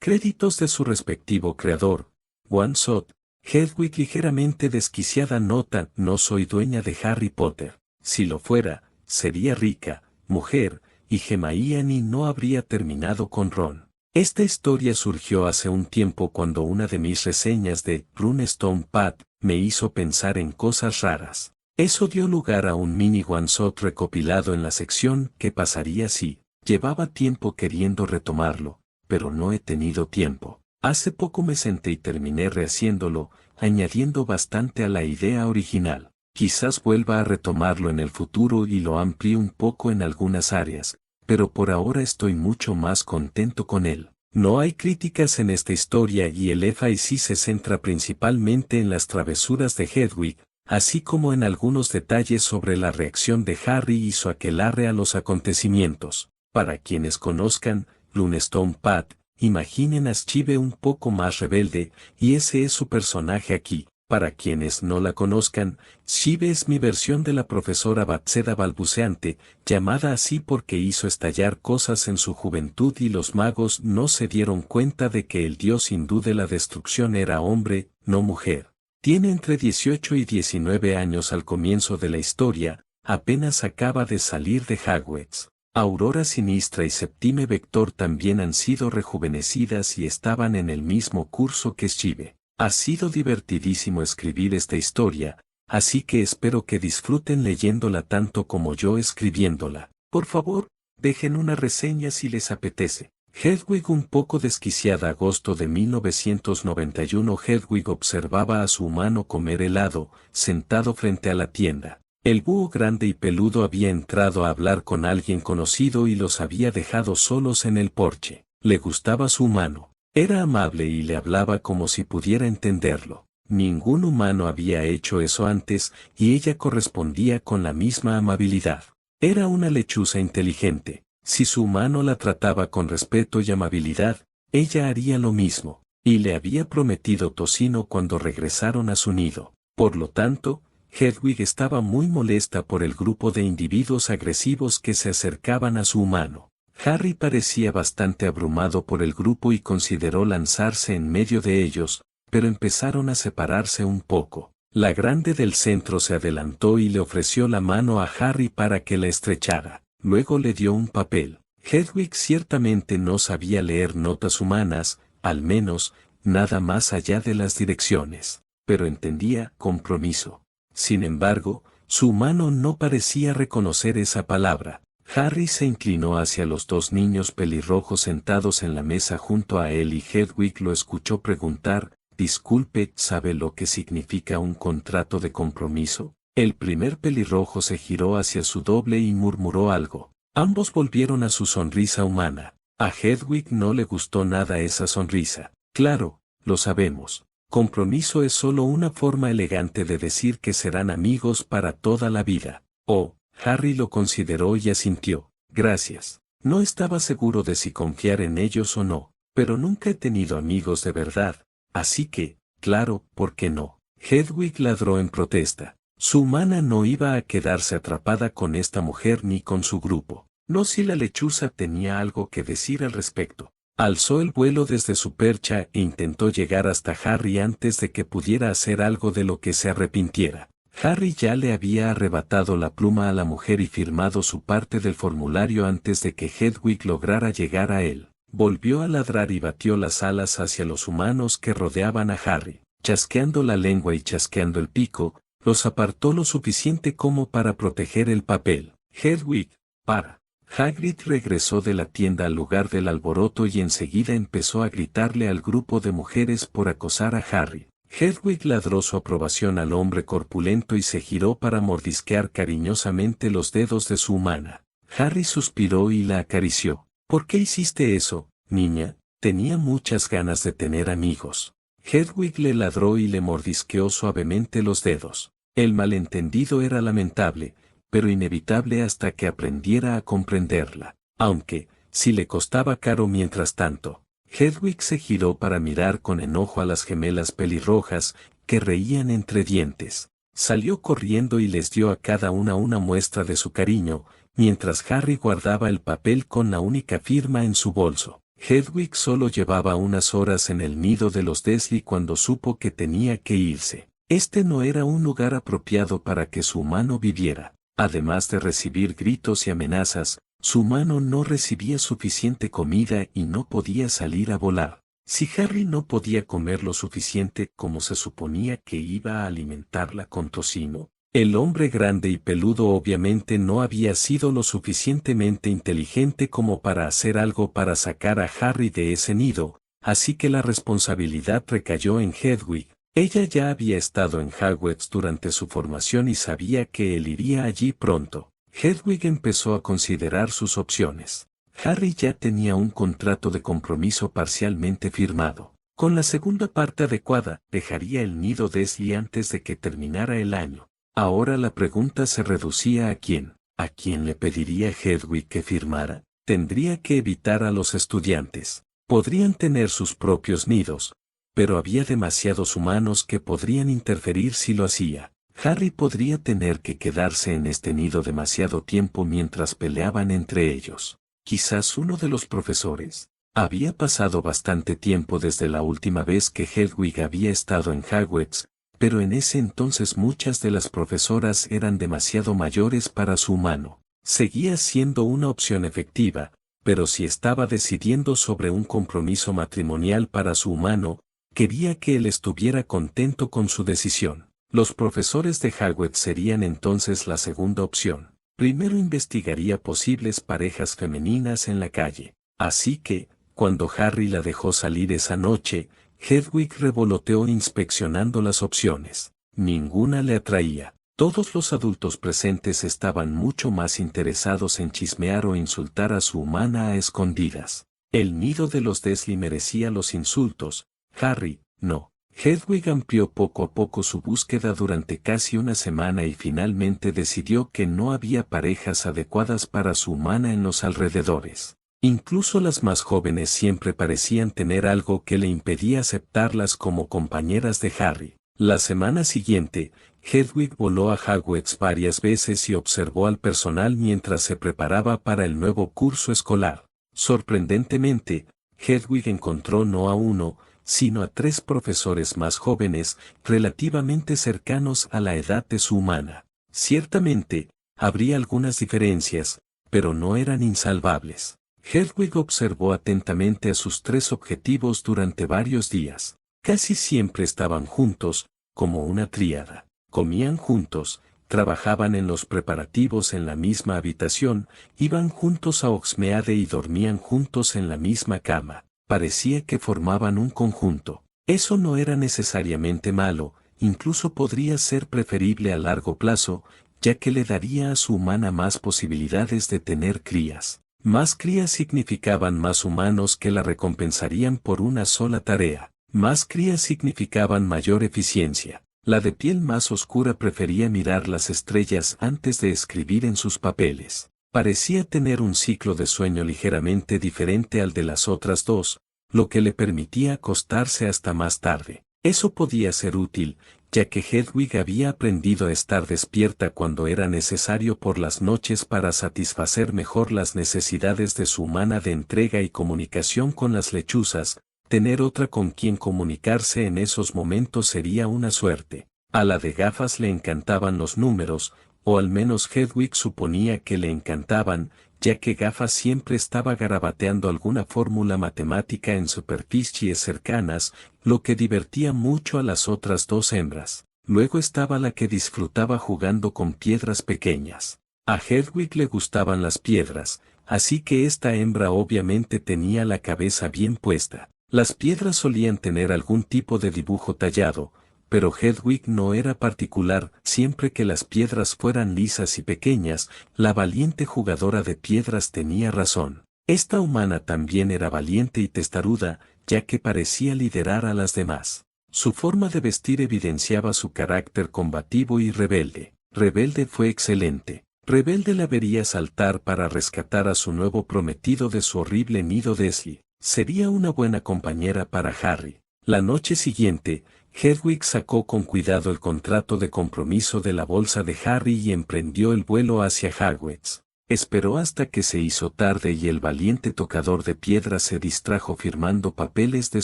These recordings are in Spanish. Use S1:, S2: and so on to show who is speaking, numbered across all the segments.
S1: Créditos de su respectivo creador. One Shot. Hedwig ligeramente desquiciada nota: no soy dueña de Harry Potter. Si lo fuera, sería rica, mujer, y Hermione no habría terminado con Ron. Esta historia surgió hace un tiempo cuando una de mis reseñas de Runestone Pad me hizo pensar en cosas raras. Eso dio lugar a un mini one-shot recopilado en la sección ¿Qué pasaría si? Llevaba tiempo queriendo retomarlo, pero no he tenido tiempo. Hace poco me senté y terminé rehaciéndolo, añadiendo bastante a la idea original. Quizás vuelva a retomarlo en el futuro y lo amplíe un poco en algunas áreas, pero por ahora estoy mucho más contento con él. No hay críticas en esta historia y el FIC se centra principalmente en las travesuras de Hedwig, así como en algunos detalles sobre la reacción de Harry y su aquelarre a los acontecimientos. Para quienes conozcan Runestone Pad, imaginen a Shive un poco más rebelde, y ese es su personaje aquí. Para quienes no la conozcan, Shive es mi versión de la profesora Batseda balbuceante, llamada así porque hizo estallar cosas en su juventud y los magos no se dieron cuenta de que el dios hindú de la destrucción era hombre, no mujer. Tiene entre 18 y 19 años al comienzo de la historia, apenas acaba de salir de Hogwarts. Aurora Sinistra y Septime Vector también han sido rejuvenecidas y estaban en el mismo curso que Shive. Ha sido divertidísimo escribir esta historia, así que espero que disfruten leyéndola tanto como yo escribiéndola. Por favor, dejen una reseña si les apetece. Hedwig un poco desquiciada. Agosto de 1991. Hedwig observaba a su humano comer helado, sentado frente a la tienda. El búho grande y peludo había entrado a hablar con alguien conocido y los había dejado solos en el porche. Le gustaba su humano. Era amable y le hablaba como si pudiera entenderlo. Ningún humano había hecho eso antes y ella correspondía con la misma amabilidad. Era una lechuza inteligente. Si su humano la trataba con respeto y amabilidad, ella haría lo mismo, y le había prometido tocino cuando regresaron a su nido. Por lo tanto, Hedwig estaba muy molesta por el grupo de individuos agresivos que se acercaban a su humano. Harry parecía bastante abrumado por el grupo y consideró lanzarse en medio de ellos, pero empezaron a separarse un poco. La grande del centro se adelantó y le ofreció la mano a Harry para que la estrechara. Luego le dio un papel. Hedwig ciertamente no sabía leer notas humanas, al menos, nada más allá de las direcciones, pero entendía compromiso. Sin embargo, su humano no parecía reconocer esa palabra. Harry se inclinó hacia los dos niños pelirrojos sentados en la mesa junto a él y Hedwig lo escuchó preguntar: «Disculpe, ¿sabe lo que significa un contrato de compromiso?». El primer pelirrojo se giró hacia su doble y murmuró algo. Ambos volvieron a su sonrisa humana. A Hedwig no le gustó nada esa sonrisa. «Claro, lo sabemos. Compromiso es solo una forma elegante de decir que serán amigos para toda la vida». «Oh». Harry lo consideró y asintió. «Gracias. No estaba seguro de si confiar en ellos o no, pero nunca he tenido amigos de verdad, así que, claro, ¿por qué no?». Hedwig ladró en protesta. Su humana no iba a quedarse atrapada con esta mujer ni con su grupo. No si la lechuza tenía algo que decir al respecto. Alzó el vuelo desde su percha e intentó llegar hasta Harry antes de que pudiera hacer algo de lo que se arrepintiera. Harry ya le había arrebatado la pluma a la mujer y firmado su parte del formulario antes de que Hedwig lograra llegar a él. Volvió a ladrar y batió las alas hacia los humanos que rodeaban a Harry. Chasqueando la lengua y chasqueando el pico, los apartó lo suficiente como para proteger el papel. «Hedwig, para». Hagrid regresó de la tienda al lugar del alboroto y enseguida empezó a gritarle al grupo de mujeres por acosar a Harry. Hedwig ladró su aprobación al hombre corpulento y se giró para mordisquear cariñosamente los dedos de su humana. Harry suspiró y la acarició. «¿Por qué hiciste eso, niña? Tenía muchas ganas de tener amigos». Hedwig le ladró y le mordisqueó suavemente los dedos. El malentendido era lamentable, pero inevitable hasta que aprendiera a comprenderla, aunque, si le costaba caro mientras tanto. Hedwig se giró para mirar con enojo a las gemelas pelirrojas, que reían entre dientes. Salió corriendo y les dio a cada una muestra de su cariño, mientras Harry guardaba el papel con la única firma en su bolso. Hedwig solo llevaba unas horas en el nido de los Dursley cuando supo que tenía que irse. Este no era un lugar apropiado para que su humano viviera. Además de recibir gritos y amenazas, su humano no recibía suficiente comida y no podía salir a volar. Si Harry no podía comer lo suficiente como se suponía que iba a alimentarla con tocino, el hombre grande y peludo obviamente no había sido lo suficientemente inteligente como para hacer algo para sacar a Harry de ese nido, así que la responsabilidad recayó en Hedwig. Ella ya había estado en Hogwarts durante su formación y sabía que él iría allí pronto. Hedwig empezó a considerar sus opciones. Harry ya tenía un contrato de compromiso parcialmente firmado. Con la segunda parte adecuada, dejaría el nido Dursley antes de que terminara el año. Ahora la pregunta se reducía a quién. ¿A quién le pediría Hedwig que firmara? Tendría que evitar a los estudiantes. Podrían tener sus propios nidos, pero había demasiados humanos que podrían interferir si lo hacía. Harry podría tener que quedarse en este nido demasiado tiempo mientras peleaban entre ellos. Quizás uno de los profesores. Había pasado bastante tiempo desde la última vez que Hedwig había estado en Hogwarts, pero en ese entonces muchas de las profesoras eran demasiado mayores para su humano. Seguía siendo una opción efectiva, pero si estaba decidiendo sobre un compromiso matrimonial para su humano, quería que él estuviera contento con su decisión. Los profesores de Hogwarts serían entonces la segunda opción. Primero investigaría posibles parejas femeninas en la calle. Así que, cuando Harry la dejó salir esa noche, Hedwig revoloteó inspeccionando las opciones. Ninguna le atraía. Todos los adultos presentes estaban mucho más interesados en chismear o insultar a su humana a escondidas. El nido de los Dursley merecía los insultos. Harry, no. Hedwig amplió poco a poco su búsqueda durante casi una semana y finalmente decidió que no había parejas adecuadas para su humana en los alrededores. Incluso las más jóvenes siempre parecían tener algo que le impedía aceptarlas como compañeras de Harry. La semana siguiente, Hedwig voló a Hogwarts varias veces y observó al personal mientras se preparaba para el nuevo curso escolar. Sorprendentemente, Hedwig encontró no a uno, sino a 3 profesores más jóvenes, relativamente cercanos a la edad de su humana. Ciertamente, habría algunas diferencias, pero no eran insalvables. Hedwig observó atentamente a sus 3 objetivos durante varios días. Casi siempre estaban juntos, como una tríada. Comían juntos, trabajaban en los preparativos en la misma habitación, iban juntos a Hogsmeade y dormían juntos en la misma cama. Parecía que formaban un conjunto. Eso no era necesariamente malo, incluso podría ser preferible a largo plazo, ya que le daría a su humana más posibilidades de tener crías. Más crías significaban más humanos que la recompensarían por una sola tarea. Más crías significaban mayor eficiencia. La de piel más oscura prefería mirar las estrellas antes de escribir en sus papeles. Parecía tener un ciclo de sueño ligeramente diferente al de las otras 2, lo que le permitía acostarse hasta más tarde. Eso podía ser útil, ya que Hedwig había aprendido a estar despierta cuando era necesario por las noches para satisfacer mejor las necesidades de su humana de entrega y comunicación con las lechuzas. Tener otra con quien comunicarse en esos momentos sería una suerte. A la de gafas le encantaban los números, o al menos Hedwig suponía que le encantaban, ya que Gafas siempre estaba garabateando alguna fórmula matemática en superficies cercanas, lo que divertía mucho a las otras 2 hembras. Luego estaba la que disfrutaba jugando con piedras pequeñas. A Hedwig le gustaban las piedras, así que esta hembra obviamente tenía la cabeza bien puesta. Las piedras solían tener algún tipo de dibujo tallado, pero Hedwig no era particular. Siempre que las piedras fueran lisas y pequeñas, la valiente jugadora de piedras tenía razón. Esta humana también era valiente y testaruda, ya que parecía liderar a las demás. Su forma de vestir evidenciaba su carácter combativo y rebelde. Rebelde fue excelente. Rebelde la vería saltar para rescatar a su nuevo prometido de su horrible nido Dursley. Sería una buena compañera para Harry. La noche siguiente, Hedwig sacó con cuidado el contrato de compromiso de la bolsa de Harry y emprendió el vuelo hacia Hogwarts. Esperó hasta que se hizo tarde y el valiente tocador de piedra se distrajo firmando papeles de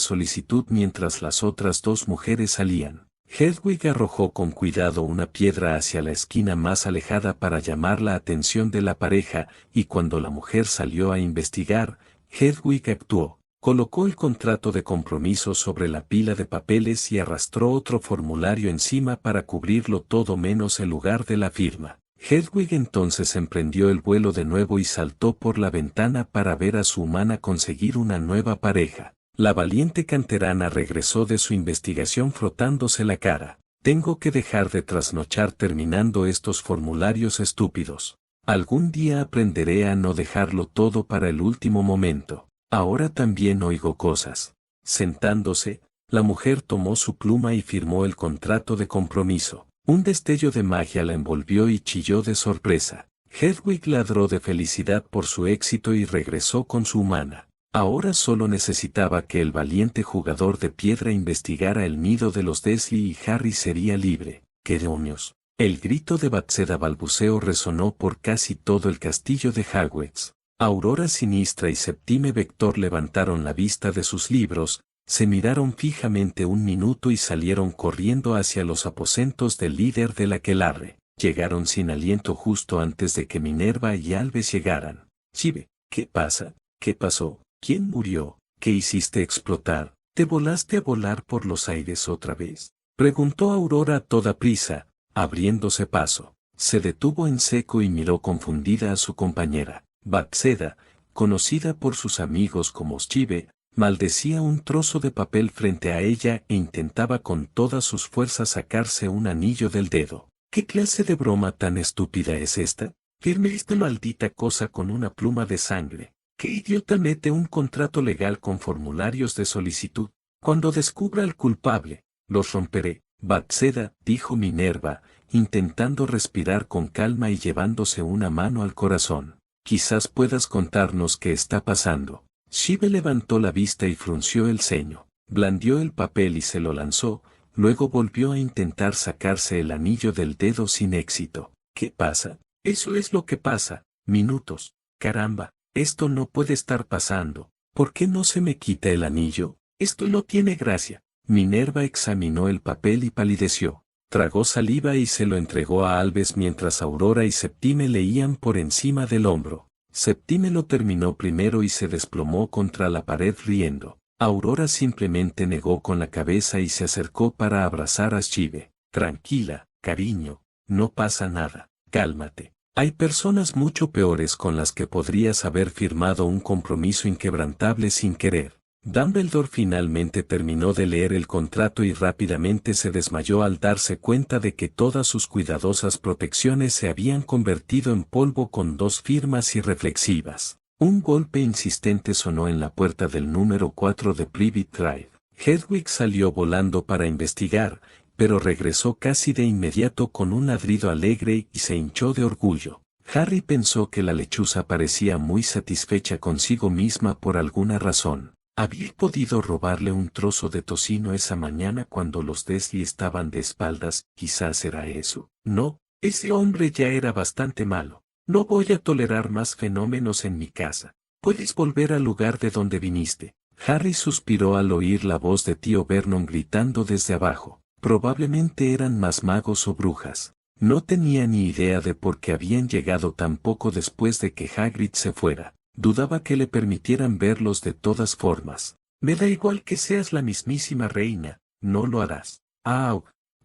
S1: solicitud mientras las otras dos mujeres salían. Hedwig arrojó con cuidado una piedra hacia la esquina más alejada para llamar la atención de la pareja, y cuando la mujer salió a investigar, Hedwig actuó. Colocó el contrato de compromiso sobre la pila de papeles y arrastró otro formulario encima para cubrirlo todo menos el lugar de la firma. Hedwig entonces emprendió el vuelo de nuevo y saltó por la ventana para ver a su humana conseguir una nueva pareja. La valiente canterana regresó de su investigación frotándose la cara. Tengo que dejar de trasnochar terminando estos formularios estúpidos. Algún día aprenderé a no dejarlo todo para el último momento. Ahora también oigo cosas. Sentándose, la mujer tomó su pluma y firmó el contrato de compromiso. Un destello de magia la envolvió y chilló de sorpresa. Hedwig ladró de felicidad por su éxito y regresó con su humana. Ahora solo necesitaba que el valiente jugador de piedra investigara el nido de los Dursley y Harry sería libre. ¡Qué demonios! El grito de Bathsheba balbuceo resonó por casi todo el castillo de Hogwarts. Aurora Sinistra y Septime Vector levantaron la vista de sus libros, se miraron fijamente un minuto y salieron corriendo hacia los aposentos del líder del aquelarre. Llegaron sin aliento justo antes de que Minerva y Albus llegaran. Chive, ¿qué pasa? ¿Qué pasó? ¿Quién murió? ¿Qué hiciste explotar? ¿Te volaste a volar por los aires otra vez? Preguntó Aurora a toda prisa, abriéndose paso. Se detuvo en seco y miró confundida a su compañera. Bathsheba, conocida por sus amigos como Chive, maldecía un trozo de papel frente a ella e intentaba con todas sus fuerzas sacarse un anillo del dedo. ¿Qué clase de broma tan estúpida es esta? Firme esta maldita cosa con una pluma de sangre. ¿Qué idiota mete un contrato legal con formularios de solicitud? Cuando descubra al culpable, los romperé. Bathsheba, dijo Minerva, intentando respirar con calma y llevándose una mano al corazón. Quizás puedas contarnos qué está pasando. Chive levantó la vista y frunció el ceño. Blandió el papel y se lo lanzó, luego volvió a intentar sacarse el anillo del dedo sin éxito. ¿Qué pasa? Eso es lo que pasa. Minutos. Caramba, esto no puede estar pasando. ¿Por qué no se me quita el anillo? Esto no tiene gracia. Minerva examinó el papel y palideció. Tragó saliva y se lo entregó a Albus mientras Aurora y Septime leían por encima del hombro. Septime lo terminó primero y se desplomó contra la pared riendo. Aurora simplemente negó con la cabeza y se acercó para abrazar a Chive. Tranquila, cariño, no pasa nada, cálmate. Hay personas mucho peores con las que podrías haber firmado un compromiso inquebrantable sin querer. Dumbledore finalmente terminó de leer el contrato y rápidamente se desmayó al darse cuenta de que todas sus cuidadosas protecciones se habían convertido en polvo con dos firmas irreflexivas. Un golpe insistente sonó en la puerta del número 4 de Privet Drive. Hedwig salió volando para investigar, pero regresó casi de inmediato con un ladrido alegre y se hinchó de orgullo. Harry pensó que la lechuza parecía muy satisfecha consigo misma por alguna razón. Había podido robarle un trozo de tocino esa mañana cuando los Dursley estaban de espaldas, quizás era eso. No, ese hombre ya era bastante malo. No voy a tolerar más fenómenos en mi casa. Puedes volver al lugar de donde viniste. Harry suspiró al oír la voz de tío Vernon gritando desde abajo. Probablemente eran más magos o brujas. No tenía ni idea de por qué habían llegado tan poco después de que Hagrid se fuera. Dudaba que le permitieran verlos de todas formas. Me da igual que seas la mismísima reina, no lo harás. ¡Au!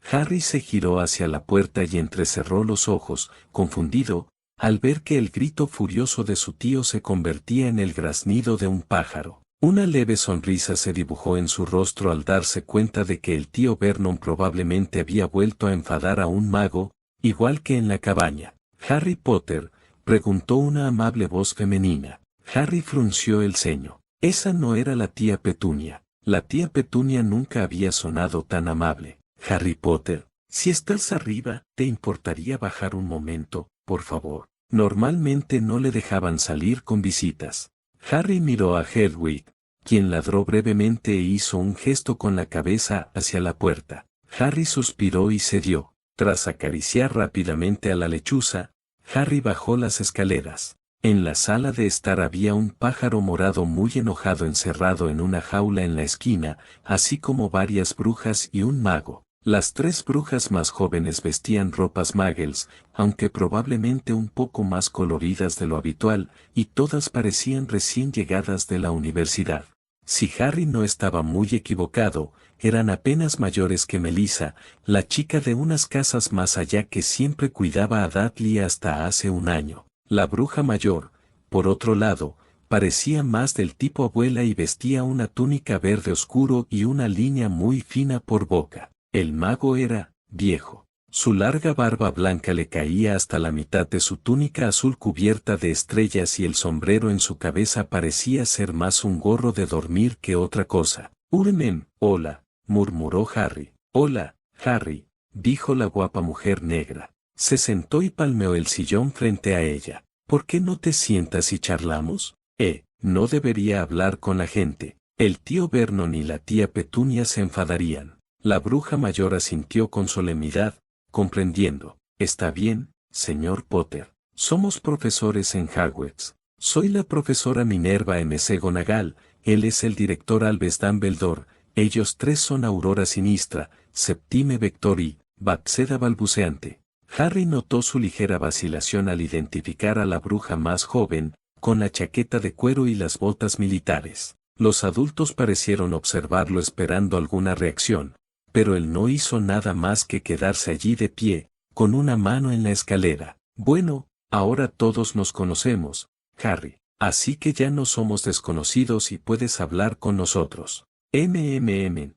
S1: Harry se giró hacia la puerta y entrecerró los ojos, confundido, al ver que el grito furioso de su tío se convertía en el graznido de un pájaro. Una leve sonrisa se dibujó en su rostro al darse cuenta de que el tío Vernon probablemente había vuelto a enfadar a un mago, igual que en la cabaña. Harry Potter, preguntó una amable voz femenina. Harry frunció el ceño. Esa no era la tía Petunia. La tía Petunia nunca había sonado tan amable. Harry Potter, si estás arriba, ¿te importaría bajar un momento, por favor? Normalmente no le dejaban salir con visitas. Harry miró a Hedwig, quien ladró brevemente e hizo un gesto con la cabeza hacia la puerta. Harry suspiró y cedió. Tras acariciar rápidamente a la lechuza, Harry bajó las escaleras. En la sala de estar había un pájaro morado muy enojado encerrado en una jaula en la esquina, así como varias brujas y un mago. Las 3 brujas más jóvenes vestían ropas muggles, aunque probablemente un poco más coloridas de lo habitual, y todas parecían recién llegadas de la universidad. Si Harry no estaba muy equivocado, eran apenas mayores que Melissa, la chica de unas casas más allá que siempre cuidaba a Dudley hasta hace un año. La bruja mayor, por otro lado, parecía más del tipo abuela y vestía una túnica verde oscuro y una línea muy fina por boca. El mago era viejo. Su larga barba blanca le caía hasta la mitad de su túnica azul cubierta de estrellas y el sombrero en su cabeza parecía ser más un gorro de dormir que otra cosa. Hola, murmuró Harry. Hola, Harry, dijo la guapa mujer negra. Se sentó y palmeó el sillón frente a ella. ¿Por qué no te sientas y charlamos? No debería hablar con la gente. El tío Vernon y la tía Petunia se enfadarían. La bruja mayor asintió con solemnidad, comprendiendo. Está bien, señor Potter. Somos profesores en Hogwarts. Soy la profesora Minerva McGonagall, él es el director Albus Dumbledore, ellos 3 son Aurora Sinistra, Septime Vector y Baxeda balbuceante. Harry notó su ligera vacilación al identificar a la bruja más joven, con la chaqueta de cuero y las botas militares. Los adultos parecieron observarlo esperando alguna reacción, pero él no hizo nada más que quedarse allí de pie, con una mano en la escalera. Bueno, ahora todos nos conocemos, Harry, así que ya no somos desconocidos y puedes hablar con nosotros.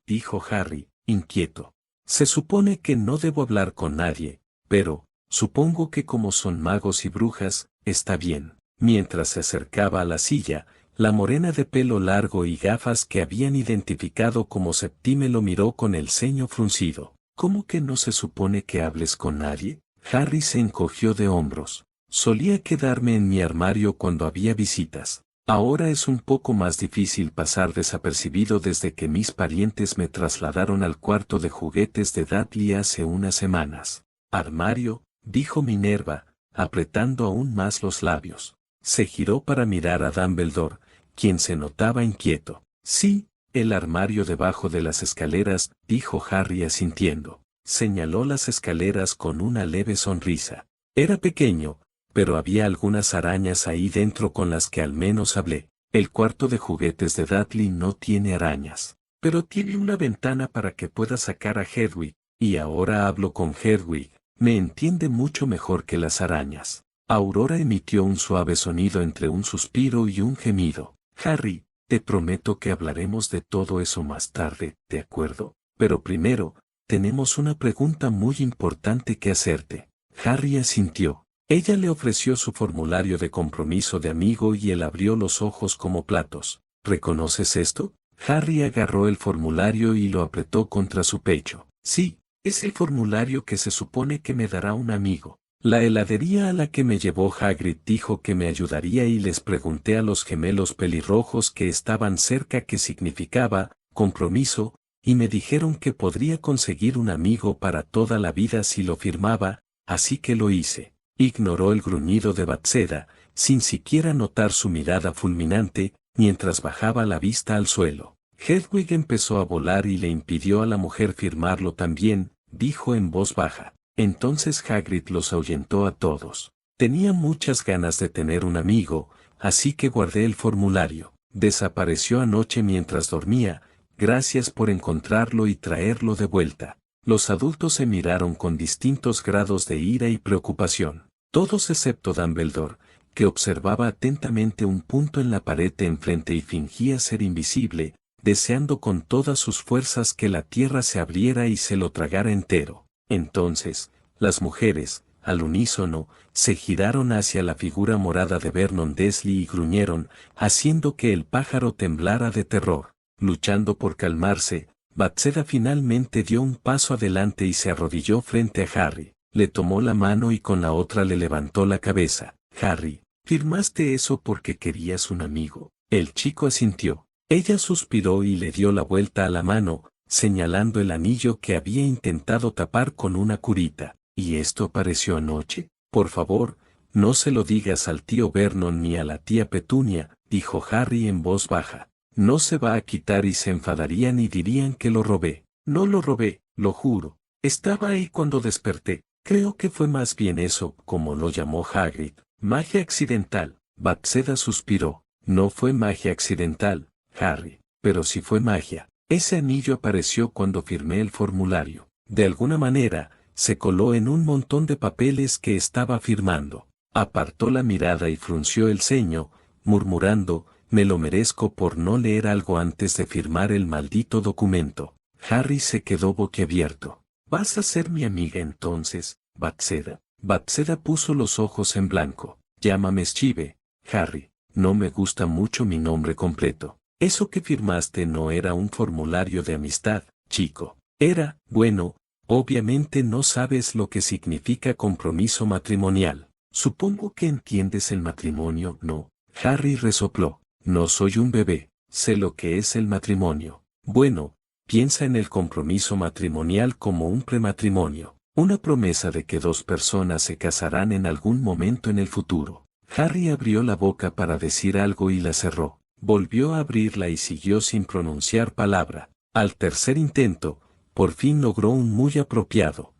S1: Dijo Harry, inquieto. Se supone que no debo hablar con nadie, pero, supongo que como son magos y brujas, está bien. Mientras se acercaba a la silla, la morena de pelo largo y gafas que habían identificado como Septime lo miró con el ceño fruncido. ¿Cómo que no se supone que hables con nadie? Harry se encogió de hombros. Solía quedarme en mi armario cuando había visitas. Ahora es un poco más difícil pasar desapercibido desde que mis parientes me trasladaron al cuarto de juguetes de Dudley hace unas semanas. Armario, dijo Minerva, apretando aún más los labios. Se giró para mirar a Dumbledore, quien se notaba inquieto. Sí, el armario debajo de las escaleras, dijo Harry asintiendo. Señaló las escaleras con una leve sonrisa. Era pequeño, pero había algunas arañas ahí dentro con las que al menos hablé. El cuarto de juguetes de Dudley no tiene arañas, pero tiene una ventana para que pueda sacar a Hedwig, y ahora hablo con Hedwig. Me entiende mucho mejor que las arañas. Aurora emitió un suave sonido entre un suspiro y un gemido. Harry, te prometo que hablaremos de todo eso más tarde, ¿de acuerdo? Pero primero, tenemos una pregunta muy importante que hacerte. Harry asintió. Ella le ofreció su formulario de compromiso de amigo y él abrió los ojos como platos. ¿Reconoces esto? Harry agarró el formulario y lo apretó contra su pecho. Sí, es el formulario que se supone que me dará un amigo. La heladería a la que me llevó Hagrid dijo que me ayudaría y les pregunté a los gemelos pelirrojos que estaban cerca qué significaba compromiso, y me dijeron que podría conseguir un amigo para toda la vida si lo firmaba, así que lo hice. Ignoró el gruñido de Baxeda, sin siquiera notar su mirada fulminante, mientras bajaba la vista al suelo. Hedwig empezó a volar y le impidió a la mujer firmarlo también, dijo en voz baja. Entonces Hagrid los ahuyentó a todos. Tenía muchas ganas de tener un amigo, así que guardé el formulario. Desapareció anoche mientras dormía, gracias por encontrarlo y traerlo de vuelta. Los adultos se miraron con distintos grados de ira y preocupación. Todos excepto Dumbledore, que observaba atentamente un punto en la pared de enfrente y fingía ser invisible, deseando con todas sus fuerzas que la tierra se abriera y se lo tragara entero. Entonces, las mujeres, al unísono, se giraron hacia la figura morada de Vernon Dursley y gruñeron, haciendo que el pájaro temblara de terror. Luchando por calmarse, Baxeda finalmente dio un paso adelante y se arrodilló frente a Harry. Le tomó la mano y con la otra le levantó la cabeza. Harry, ¿firmaste eso porque querías un amigo? El chico asintió. Ella suspiró y le dio la vuelta a la mano, señalando el anillo que había intentado tapar con una curita. ¿Y esto apareció anoche? Por favor, No se lo digas al tío Vernon ni a la tía Petunia, dijo Harry en voz baja. No se va a quitar y se enfadarían y dirían que lo robé. No lo robé, lo juro. Estaba ahí cuando desperté. Creo que fue más bien eso, como lo llamó Hagrid. Magia accidental. Bathseda suspiró. No fue magia accidental, Harry, pero sí fue magia. Ese anillo apareció cuando firmé el formulario. De alguna manera, se coló en un montón de papeles que estaba firmando. Apartó la mirada y frunció el ceño, murmurando, me lo merezco por no leer algo antes de firmar el maldito documento. Harry se quedó boquiabierto. ¿Vas a ser mi amiga entonces, Bathseda? Bathseda puso los ojos en blanco. Llámame Schive, Harry. No me gusta mucho mi nombre completo. Eso que firmaste no era un formulario de amistad, chico. Era, bueno, obviamente no sabes lo que significa compromiso matrimonial. Supongo que entiendes el matrimonio, ¿no? Harry resopló. No soy un bebé, sé lo que es el matrimonio. Bueno, piensa en el compromiso matrimonial como un prematrimonio, una promesa de que dos personas se casarán en algún momento en el futuro. Harry abrió la boca para decir algo y la cerró. Volvió a abrirla y siguió sin pronunciar palabra. Al tercer intento, por fin logró un muy apropiado.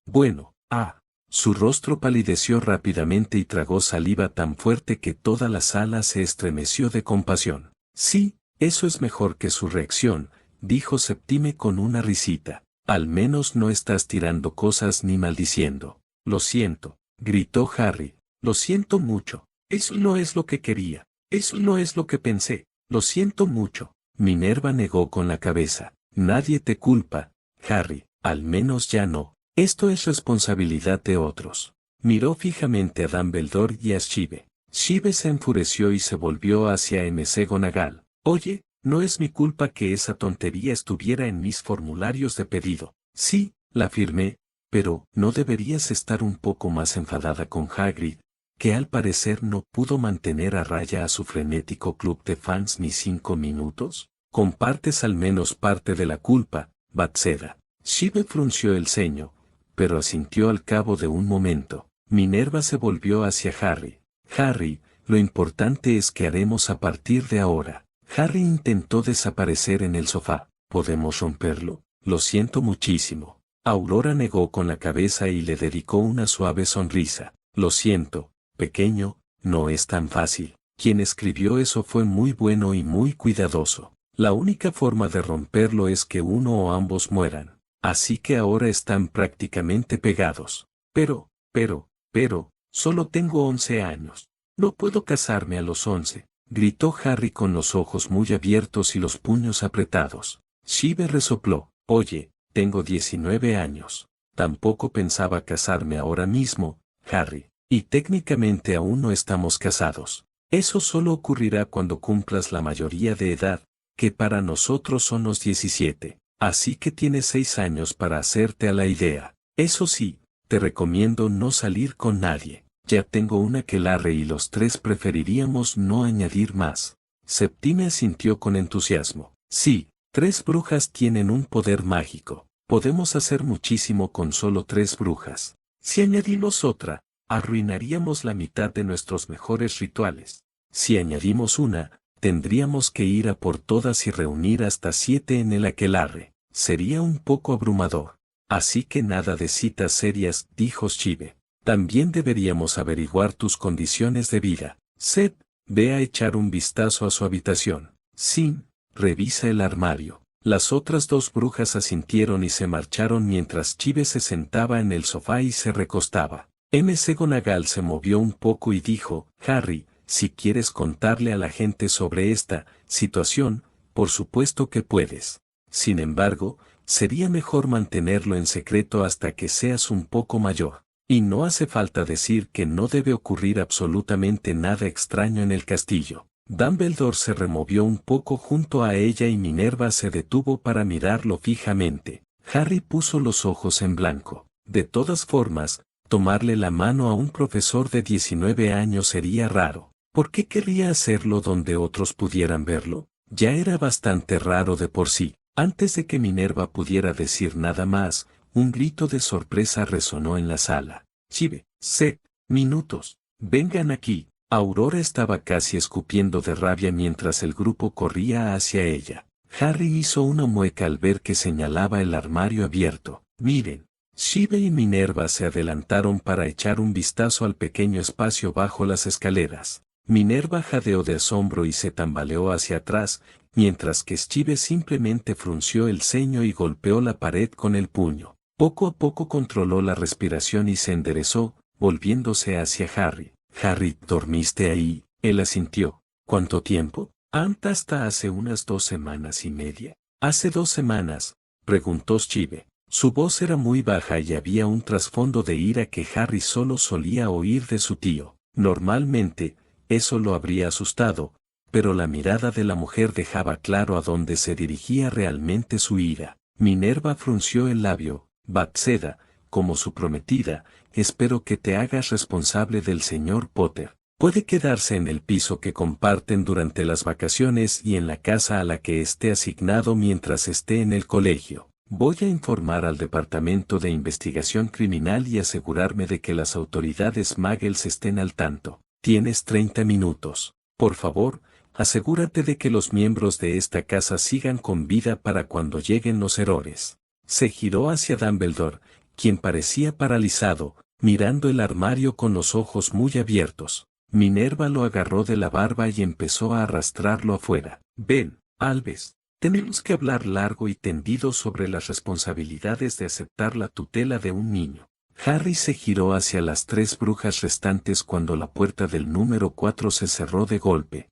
S1: Bueno. Su rostro palideció rápidamente y tragó saliva tan fuerte que toda la sala se estremeció de compasión. Sí, eso es mejor que su reacción, dijo Septime con una risita. Al menos no estás tirando cosas ni maldiciendo. Lo siento, gritó Harry. Lo siento mucho. Eso no es lo que quería. Eso no es lo que pensé. Lo siento mucho. Minerva negó con la cabeza. Nadie te culpa, Harry, al menos ya no. Esto es responsabilidad de otros. Miró fijamente a Dumbledore y a Schive. Schive se enfureció y se volvió hacia McGonagall. Oye, no es mi culpa que esa tontería estuviera en mis formularios de pedido. Sí, la firmé, pero ¿no deberías estar un poco más enfadada con Hagrid, que al parecer no pudo mantener a raya a su frenético club de fans ni 5 minutos? Compartes al menos parte de la culpa, Bathseda. Schive frunció el ceño, pero asintió al cabo de un momento. Minerva se volvió hacia Harry. Harry, lo importante es que haremos a partir de ahora. Harry intentó desaparecer en el sofá. ¿Podemos romperlo? Lo siento muchísimo. Aurora negó con la cabeza y le dedicó una suave sonrisa. Lo siento, pequeño, no es tan fácil. Quien escribió eso fue muy bueno y muy cuidadoso. La única forma de romperlo es que uno o ambos mueran. Así que ahora están prácticamente pegados. Pero, solo tengo 11 años. No puedo casarme a los 11, gritó Harry con los ojos muy abiertos y los puños apretados. Schive resopló. Oye, tengo 19 años. Tampoco pensaba casarme ahora mismo, Harry. Y técnicamente aún no estamos casados. Eso solo ocurrirá cuando cumplas la mayoría de edad, que para nosotros son los 17. Así que tienes 6 años para hacerte a la idea. Eso sí, te recomiendo no salir con nadie. Ya tengo una aquelarre y los tres preferiríamos no añadir más. Septime asintió con entusiasmo. Sí, 3 brujas tienen un poder mágico. Podemos hacer muchísimo con solo 3 brujas. Si añadimos otra, arruinaríamos la mitad de nuestros mejores rituales. Si añadimos una, tendríamos que ir a por todas y reunir hasta 7 en el aquelarre. Sería un poco abrumador. Así que nada de citas serias, dijo Schive. También deberíamos averiguar tus condiciones de vida. Seth, ve a echar un vistazo a su habitación. Sim, revisa el armario. Las otras 2 brujas asintieron y se marcharon mientras Schive se sentaba en el sofá y se recostaba. McGonagall se movió un poco y dijo, Harry, si quieres contarle a la gente sobre esta situación, por supuesto que puedes. Sin embargo, sería mejor mantenerlo en secreto hasta que seas un poco mayor. Y no hace falta decir que no debe ocurrir absolutamente nada extraño en el castillo. Dumbledore se removió un poco junto a ella y Minerva se detuvo para mirarlo fijamente. Harry puso los ojos en blanco. De todas formas, tomarle la mano a un profesor de 19 años sería raro. ¿Por qué querría hacerlo donde otros pudieran verlo? Ya era bastante raro de por sí. Antes de que Minerva pudiera decir nada más, un grito de sorpresa resonó en la sala. Schive, Seth, minutos. Vengan aquí. Aurora estaba casi escupiendo de rabia mientras el grupo corría hacia ella. Harry hizo una mueca al ver que señalaba el armario abierto. Miren. Shive y Minerva se adelantaron para echar un vistazo al pequeño espacio bajo las escaleras. Minerva jadeó de asombro y se tambaleó hacia atrás, mientras que Shive simplemente frunció el ceño y golpeó la pared con el puño. Poco a poco controló la respiración y se enderezó, volviéndose hacia Harry. Harry, ¿dormiste ahí? Él asintió. ¿Cuánto tiempo? Hasta hace unas 2 semanas y media. ¿Hace 2 semanas? Preguntó Shive. Su voz era muy baja y había un trasfondo de ira que Harry solo solía oír de su tío. Normalmente, eso lo habría asustado, pero la mirada de la mujer dejaba claro a dónde se dirigía realmente su ira. Minerva frunció el labio. Bathseda, como su prometida, espero que te hagas responsable del señor Potter. Puede quedarse en el piso que comparten durante las vacaciones y en la casa a la que esté asignado mientras esté en el colegio. Voy a informar al Departamento de Investigación Criminal y asegurarme de que las autoridades Muggles estén al tanto. Tienes 30 minutos. Por favor, asegúrate de que los miembros de esta casa sigan con vida para cuando lleguen los errores. Se giró hacia Dumbledore, quien parecía paralizado, mirando el armario con los ojos muy abiertos. Minerva lo agarró de la barba y empezó a arrastrarlo afuera. Ven, Albus. Tenemos que hablar largo y tendido sobre las responsabilidades de aceptar la tutela de un niño. Harry se giró hacia las 3 brujas restantes cuando la puerta del número 4 se cerró de golpe.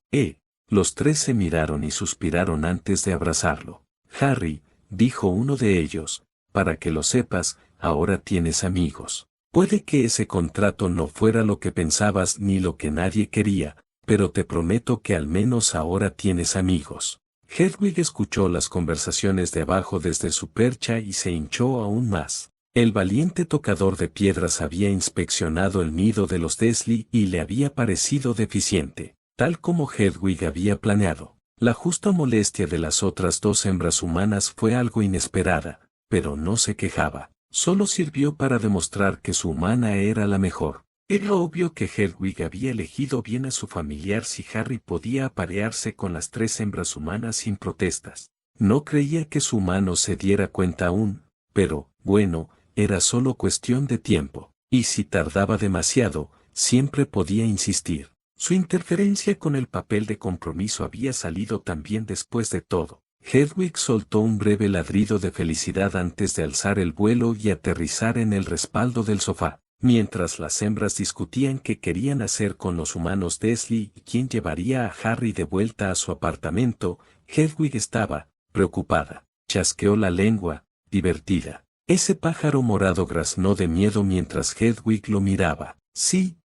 S1: Los 3 se miraron y suspiraron antes de abrazarlo. Harry, dijo uno de ellos, para que lo sepas, ahora tienes amigos. Puede que ese contrato no fuera lo que pensabas ni lo que nadie quería, pero te prometo que al menos ahora tienes amigos. Hedwig escuchó las conversaciones de abajo desde su percha y se hinchó aún más. El valiente tocador de piedras había inspeccionado el nido de los Dursley y le había parecido deficiente, tal como Hedwig había planeado. La justa molestia de las otras 2 hembras humanas fue algo inesperada, pero no se quejaba. Solo sirvió para demostrar que su humana era la mejor. Era obvio que Hedwig había elegido bien a su familiar si Harry podía aparearse con las 3 hembras humanas sin protestas. No creía que su humano se diera cuenta aún, pero, bueno, era solo cuestión de tiempo. Y si tardaba demasiado, siempre podía insistir. Su interferencia con el papel de compromiso había salido también después de todo. Hedwig soltó un breve ladrido de felicidad antes de alzar el vuelo y aterrizar en el respaldo del sofá. Mientras las hembras discutían qué querían hacer con los humanos Dursley y quién llevaría a Harry de vuelta a su apartamento, Hedwig estaba, preocupada. Chasqueó la lengua, divertida. Ese pájaro morado graznó de miedo mientras Hedwig lo miraba. Sí,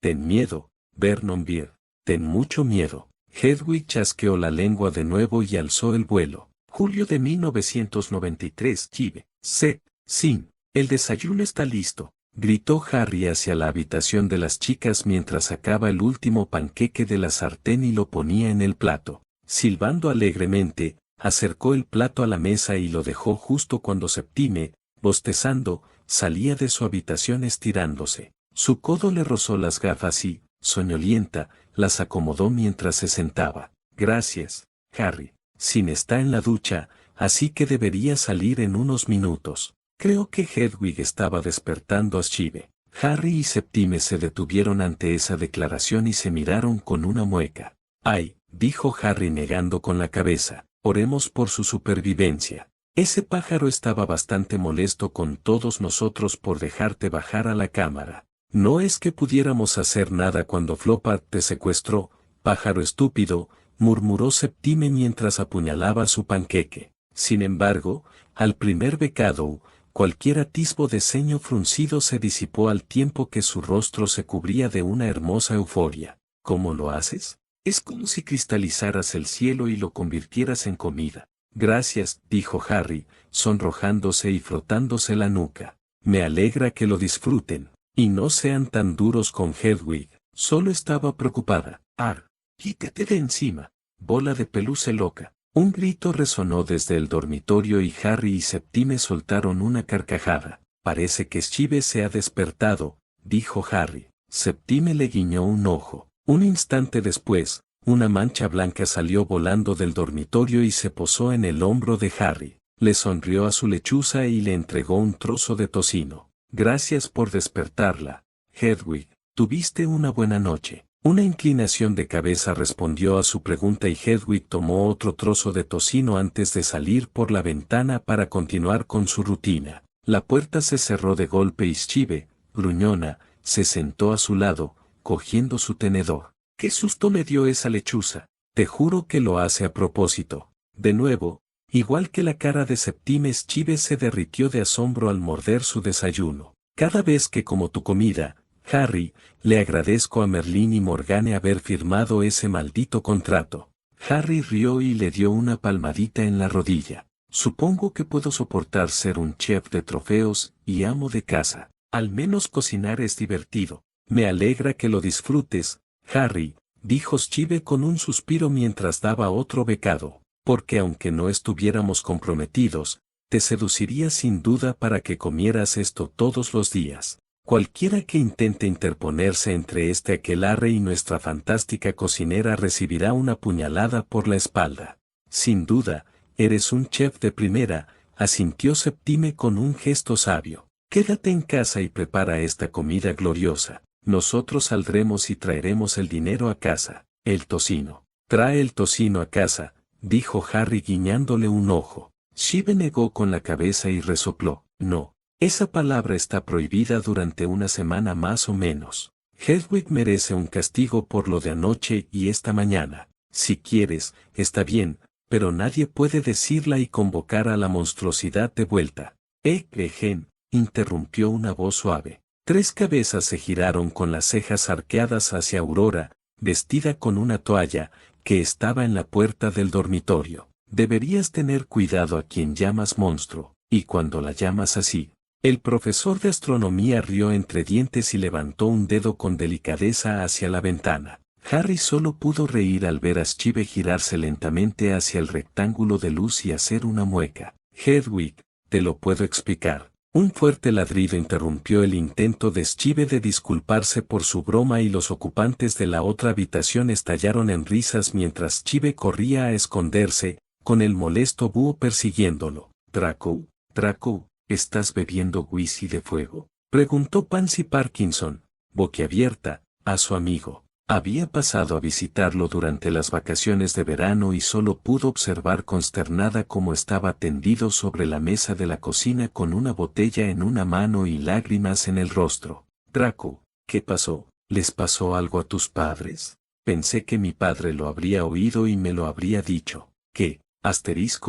S1: ten miedo, Vernon Beer, ten mucho miedo. Hedwig chasqueó la lengua de nuevo y alzó el vuelo. Julio de 1993. Chive. Sin. El desayuno está listo, gritó Harry hacia la habitación de las chicas mientras sacaba el último panqueque de la sartén y lo ponía en el plato. Silbando alegremente, acercó el plato a la mesa y lo dejó justo cuando Septime, bostezando, salía de su habitación estirándose. Su codo le rozó las gafas y, soñolienta, las acomodó mientras se sentaba. Gracias, Harry. Sin está en la ducha, así que debería salir en unos minutos. Creo que Hedwig estaba despertando a Shive. Harry y Septime se detuvieron ante esa declaración y se miraron con una mueca. Ay, dijo Harry negando con la cabeza, oremos por su supervivencia. Ese pájaro estaba bastante molesto con todos nosotros por dejarte bajar a la cámara. No es que pudiéramos hacer nada cuando Flopard te secuestró, pájaro estúpido, murmuró Septime mientras apuñalaba su panqueque. Sin embargo, al primer becado, cualquier atisbo de ceño fruncido se disipó al tiempo que su rostro se cubría de una hermosa euforia. ¿Cómo lo haces? Es como si cristalizaras el cielo y lo convirtieras en comida. Gracias, dijo Harry, sonrojándose y frotándose la nuca. Me alegra que lo disfruten. Y no sean tan duros con Hedwig, solo estaba preocupada. Quítate de encima, bola de peluche loca. Un grito resonó desde el dormitorio y Harry y Septime soltaron una carcajada. Parece que Shive se ha despertado, dijo Harry. Septime le guiñó un ojo. Un instante después, una mancha blanca salió volando del dormitorio y se posó en el hombro de Harry. Le sonrió a su lechuza y le entregó un trozo de tocino. Gracias por despertarla, Hedwig. Tuviste una buena noche. Una inclinación de cabeza respondió a su pregunta y Hedwig tomó otro trozo de tocino antes de salir por la ventana para continuar con su rutina. La puerta se cerró de golpe y Shive, gruñona, se sentó a su lado, cogiendo su tenedor. ¡Qué susto me dio esa lechuza! Te juro que lo hace a propósito. De nuevo, igual que la cara de Septime, Shive se derritió de asombro al morder su desayuno. Cada vez que como tu comida, Harry, le agradezco a Merlín y Morgane haber firmado ese maldito contrato. Harry rió y le dio una palmadita en la rodilla. Supongo que puedo soportar ser un chef de trofeos y amo de casa. Al menos cocinar es divertido. Me alegra que lo disfrutes, Harry, dijo Shive con un suspiro mientras daba otro becado, porque aunque no estuviéramos comprometidos, te seduciría sin duda para que comieras esto todos los días. Cualquiera que intente interponerse entre este aquelarre y nuestra fantástica cocinera recibirá una puñalada por la espalda. Sin duda, eres un chef de primera, asintió Septime con un gesto sabio. Quédate en casa y prepara esta comida gloriosa. Nosotros saldremos y traeremos el dinero a casa. El tocino. Trae el tocino a casa, dijo Harry guiñándole un ojo. Shive negó con la cabeza y resopló. No. Esa palabra está prohibida durante una semana más o menos. Hedwig merece un castigo por lo de anoche y esta mañana. Si quieres, está bien, pero nadie puede decirla y convocar a la monstruosidad de vuelta. Gen, interrumpió una voz suave. 3 cabezas se giraron con las cejas arqueadas hacia Aurora, vestida con una toalla, que estaba en la puerta del dormitorio. Deberías tener cuidado a quien llamas monstruo, y cuando la llamas así. El profesor de astronomía rió entre dientes y levantó un dedo con delicadeza hacia la ventana. Harry solo pudo reír al ver a Shive girarse lentamente hacia el rectángulo de luz y hacer una mueca. Hedwig, te lo puedo explicar. Un fuerte ladrido interrumpió el intento de Shive de disculparse por su broma y los ocupantes de la otra habitación estallaron en risas mientras Shive corría a esconderse, con el molesto búho persiguiéndolo. Draco, ¿estás bebiendo whisky de fuego?, preguntó Pansy Parkinson, boquiabierta, a su amigo. Había pasado a visitarlo durante las vacaciones de verano y solo pudo observar consternada cómo estaba tendido sobre la mesa de la cocina con una botella en una mano y lágrimas en el rostro. Draco, ¿qué pasó? ¿Les pasó algo a tus padres? Pensé que mi padre lo habría oído y me lo habría dicho. ¿Qué?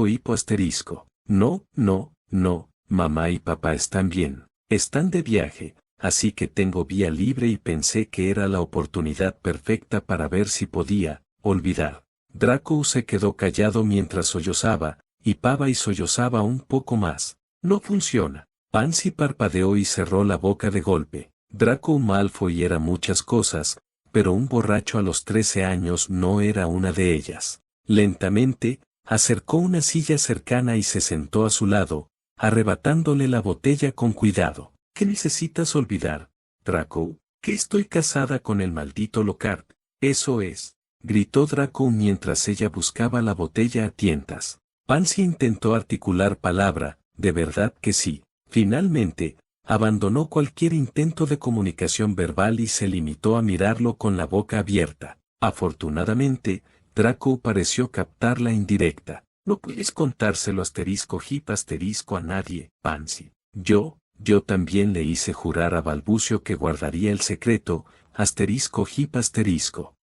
S1: Hipo. No. Mamá y papá están bien, están de viaje, así que tengo vía libre y pensé que era la oportunidad perfecta para ver si podía olvidar. Draco se quedó callado mientras sollozaba, hipaba y sollozaba un poco más. No funciona. Pansy parpadeó y cerró la boca de golpe. Draco Malfoy era muchas cosas, pero un borracho a los 13 años no era una de ellas. Lentamente, acercó una silla cercana y se sentó a su lado, arrebatándole la botella con cuidado. ¿Qué necesitas olvidar, Draco? Que estoy casada con el maldito Lockhart. Eso es, gritó Draco mientras ella buscaba la botella a tientas. Pansy intentó articular palabra, de verdad que sí. Finalmente, abandonó cualquier intento de comunicación verbal y se limitó a mirarlo con la boca abierta. Afortunadamente, Draco pareció captar la indirecta. No puedes contárselo *hip* a nadie, Pansy. Yo también le hice jurar a Balbucio que guardaría el secreto, *hip*.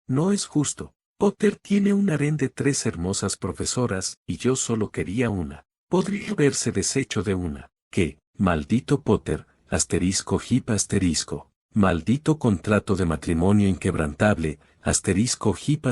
S1: No es justo. Potter tiene un harén de 3 hermosas profesoras, y yo solo quería una. Podría haberse deshecho de una. ¿Qué? Maldito Potter, *hip*. Maldito contrato de matrimonio inquebrantable, *hip*.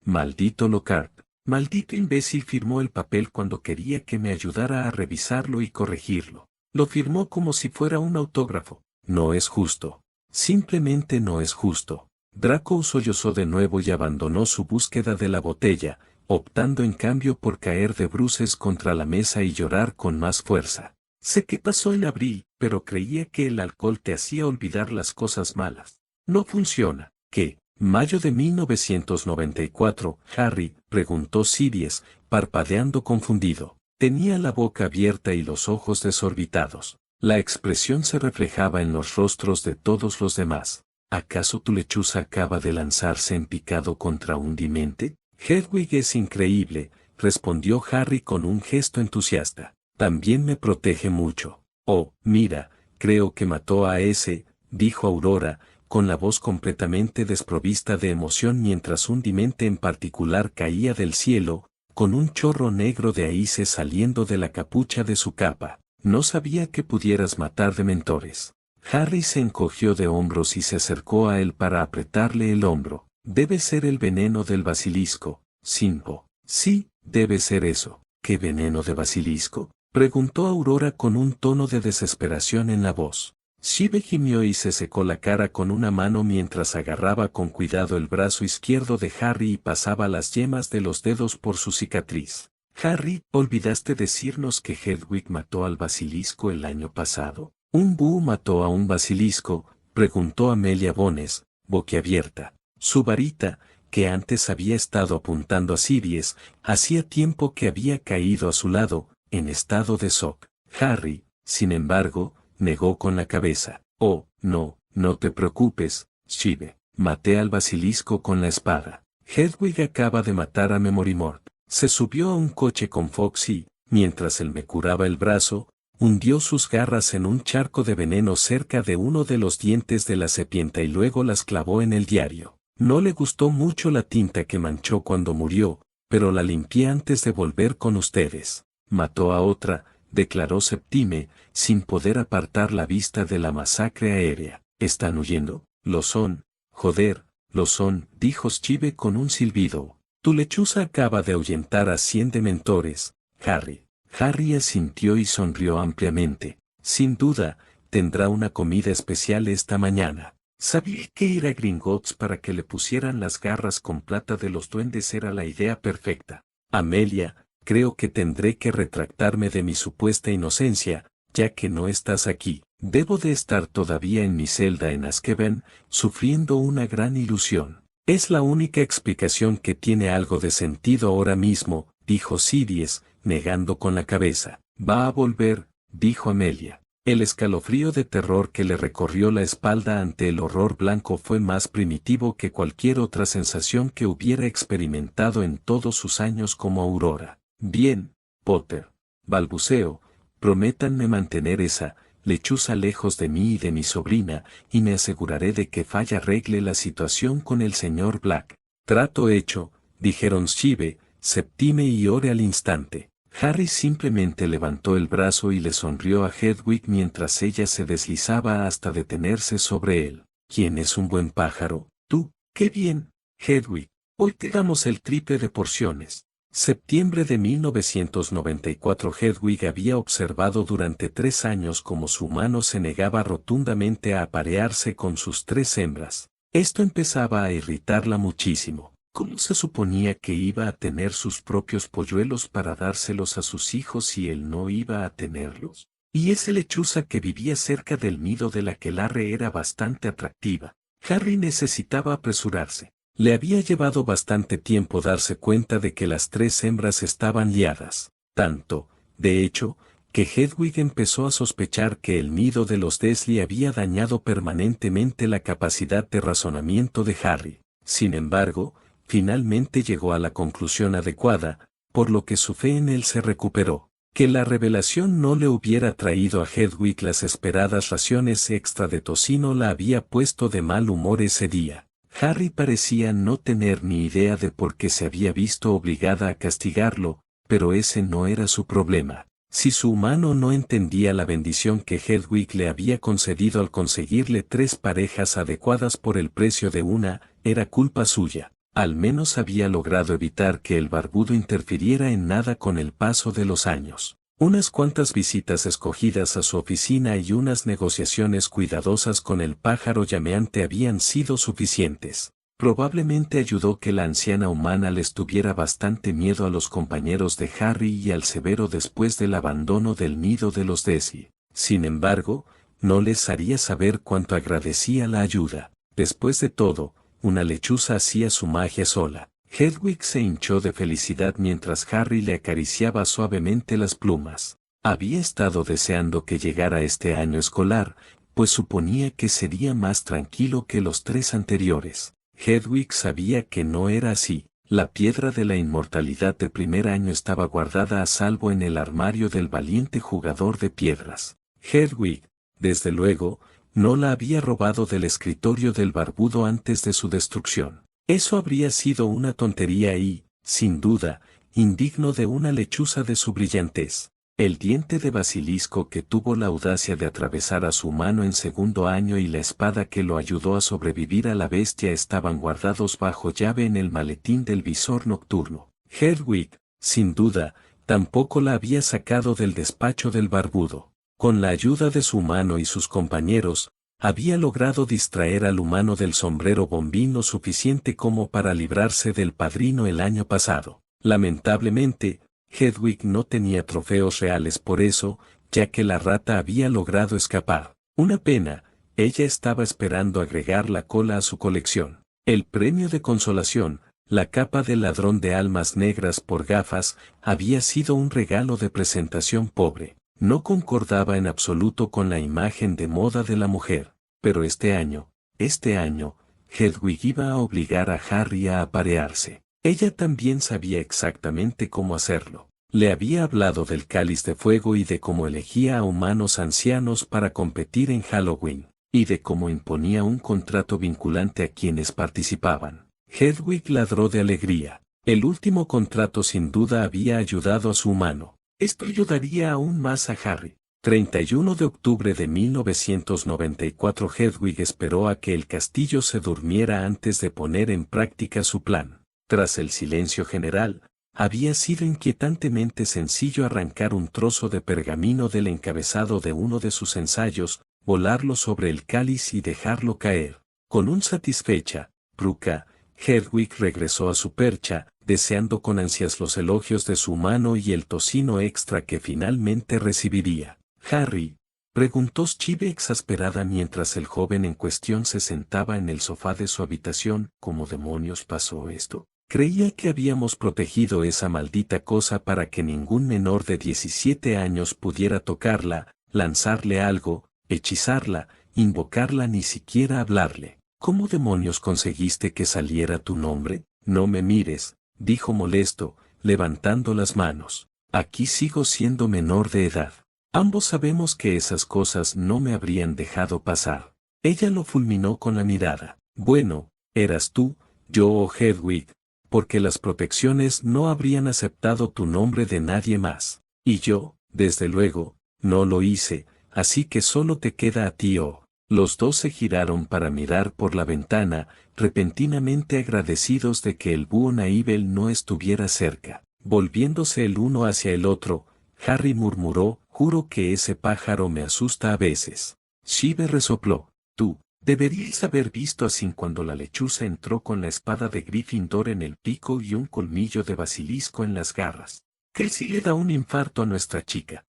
S1: Maldito Lockhart. Maldito imbécil firmó el papel cuando quería que me ayudara a revisarlo y corregirlo. Lo firmó como si fuera un autógrafo. No es justo. Simplemente no es justo. Draco sollozó de nuevo y abandonó su búsqueda de la botella, optando en cambio por caer de bruces contra la mesa y llorar con más fuerza. Sé que pasó en abril, pero creía que el alcohol te hacía olvidar las cosas malas. No funciona. ¿Qué? Mayo de 1994, Harry, preguntó Sirius, parpadeando confundido. Tenía la boca abierta y los ojos desorbitados. La expresión se reflejaba en los rostros de todos los demás. ¿Acaso tu lechuza acaba de lanzarse en picado contra un demente? Hedwig es increíble, respondió Harry con un gesto entusiasta. También me protege mucho. Oh, mira, creo que mató a ese, dijo Aurora, con la voz completamente desprovista de emoción mientras un demente en particular caía del cielo, con un chorro negro de ahíce saliendo de la capucha de su capa. No sabía que pudieras matar dementores. Harry se encogió de hombros y se acercó a él para apretarle el hombro. Debe ser el veneno del basilisco, Simpo. Sí, debe ser eso. ¿Qué veneno de basilisco? Preguntó Aurora con un tono de desesperación en la voz. Shive gimió y se secó la cara con una mano mientras agarraba con cuidado el brazo izquierdo de Harry y pasaba las yemas de los dedos por su cicatriz. Harry, ¿olvidaste decirnos que Hedwig mató al basilisco el año pasado? ¿Un búho mató a un basilisco?, preguntó Amelia Bones, boquiabierta. Su varita, que antes había estado apuntando a Sirius, hacía tiempo que había caído a su lado, en estado de shock. Harry, sin embargo, negó con la cabeza. Oh, no, no te preocupes, Shive. Maté al basilisco con la espada. Hedwig acaba de matar a Memorymort. Se subió a un coche con Foxy, mientras él me curaba el brazo, hundió sus garras en un charco de veneno cerca de uno de los dientes de la serpiente y luego las clavó en el diario. No le gustó mucho la tinta que manchó cuando murió, pero la limpié antes de volver con ustedes. Mató a otra, declaró Septime, sin poder apartar la vista de la masacre aérea. ¿Están huyendo? Lo son. Joder, lo son, dijo Shive con un silbido. Tu lechuza acaba de ahuyentar a 100 dementores, Harry. Harry asintió y sonrió ampliamente. Sin duda, tendrá una comida especial esta mañana. Sabía que ir a Gringotts para que le pusieran las garras con plata de los duendes era la idea perfecta. Amelia, creo que tendré que retractarme de mi supuesta inocencia, ya que no estás aquí. Debo de estar todavía en mi celda en Azkaban, sufriendo una gran ilusión. Es la única explicación que tiene algo de sentido ahora mismo, dijo Sirius, negando con la cabeza. Va a volver, dijo Amelia. El escalofrío de terror que le recorrió la espalda ante el horror blanco fue más primitivo que cualquier otra sensación que hubiera experimentado en todos sus años como Aurora. Bien, Potter, balbuceó, prométanme mantener esa lechuza lejos de mí y de mi sobrina, y me aseguraré de que Falla arregle la situación con el señor Black. Trato hecho, dijeron Shive, Septime y Ore al instante. Harry simplemente levantó el brazo y le sonrió a Hedwig mientras ella se deslizaba hasta detenerse sobre él. ¿Quién es un buen pájaro? Tú. ¡Qué bien, Hedwig! Hoy te damos el triple de porciones. Septiembre de 1994. Hedwig había observado durante 3 años cómo su mano se negaba rotundamente a aparearse con sus 3 hembras. Esto empezaba a irritarla muchísimo. ¿Cómo se suponía que iba a tener sus propios polluelos para dárselos a sus hijos si él no iba a tenerlos? Y esa lechuza que vivía cerca del nido del aquelarre era bastante atractiva. Harry necesitaba apresurarse. Le había llevado bastante tiempo darse cuenta de que las 3 hembras estaban liadas. Tanto, de hecho, que Hedwig empezó a sospechar que el nido de los Dursley había dañado permanentemente la capacidad de razonamiento de Harry. Sin embargo, finalmente llegó a la conclusión adecuada, por lo que su fe en él se recuperó. Que la revelación no le hubiera traído a Hedwig las esperadas raciones extra de tocino la había puesto de mal humor ese día. Harry parecía no tener ni idea de por qué se había visto obligada a castigarlo, pero ese no era su problema. Si su humano no entendía la bendición que Hedwig le había concedido al conseguirle 3 parejas adecuadas por el precio de una, era culpa suya. Al menos había logrado evitar que el barbudo interfiriera en nada con el paso de los años. Unas cuantas visitas escogidas a su oficina y unas negociaciones cuidadosas con el pájaro llameante habían sido suficientes. Probablemente ayudó que la anciana humana les tuviera bastante miedo a los compañeros de Harry y al severo después del abandono del nido de los Dursley. Sin embargo, no les haría saber cuánto agradecía la ayuda. Después de todo, una lechuza hacía su magia sola. Hedwig se hinchó de felicidad mientras Harry le acariciaba suavemente las plumas. Había estado deseando que llegara este año escolar, pues suponía que sería más tranquilo que los 3 anteriores. Hedwig sabía que no era así. La piedra de la inmortalidad del primer año estaba guardada a salvo en el armario del valiente jugador de piedras. Hedwig, desde luego, no la había robado del escritorio del barbudo antes de su destrucción. Eso habría sido una tontería y, sin duda, indigno de una lechuza de su brillantez. El diente de basilisco que tuvo la audacia de atravesar a su mano en segundo año y la espada que lo ayudó a sobrevivir a la bestia estaban guardados bajo llave en el maletín del visor nocturno. Hedwig, sin duda, tampoco la había sacado del despacho del barbudo. Con la ayuda de su mano y sus compañeros, había logrado distraer al humano del sombrero bombín lo suficiente como para librarse del padrino el año pasado. Lamentablemente, Hedwig no tenía trofeos reales por eso, ya que la rata había logrado escapar. Una pena, ella estaba esperando agregar la cola a su colección. El premio de consolación, la capa del ladrón de almas negras por gafas, había sido un regalo de presentación pobre. No concordaba en absoluto con la imagen de moda de la mujer, pero este año, Hedwig iba a obligar a Harry a aparearse. Ella también sabía exactamente cómo hacerlo. Le había hablado del cáliz de fuego y de cómo elegía a humanos ancianos para competir en Halloween, y de cómo imponía un contrato vinculante a quienes participaban. Hedwig ladró de alegría. El último contrato sin duda había ayudado a su humano. Esto ayudaría aún más a Harry. 31 de octubre de 1994 Hedwig esperó a que el castillo se durmiera antes de poner en práctica su plan. Tras el silencio general, había sido inquietantemente sencillo arrancar un trozo de pergamino del encabezado de uno de sus ensayos, volarlo sobre el cáliz y dejarlo caer. Con un satisfecha, Ruka, Hedwig regresó a su percha, deseando con ansias los elogios de su mano y el tocino extra que finalmente recibiría. «Harry», preguntó Chive exasperada mientras el joven en cuestión se sentaba en el sofá de su habitación. «¿Cómo demonios pasó esto? Creía que habíamos protegido esa maldita cosa para que ningún menor de 17 años pudiera tocarla, lanzarle algo, hechizarla, invocarla, ni siquiera hablarle. ¿Cómo demonios conseguiste que saliera tu nombre?» «No me mires», dijo molesto, levantando las manos. «Aquí sigo siendo menor de edad. Ambos sabemos que esas cosas no me habrían dejado pasar». Ella lo fulminó con la mirada. «Bueno, eras tú, yo o Hedwig, porque las protecciones no habrían aceptado tu nombre de nadie más. Y yo, desde luego, no lo hice, así que solo te queda a ti o». Los dos se giraron para mirar por la ventana, repentinamente agradecidos de que el búho Naibel no estuviera cerca. Volviéndose el uno hacia el otro, Harry murmuró: «Juro que ese pájaro me asusta a veces». Chive resopló: «Tú, deberías haber visto así cuando la lechuza entró con la espada de Gryffindor en el pico y un colmillo de basilisco en las garras. Que si le da un infarto a nuestra chica».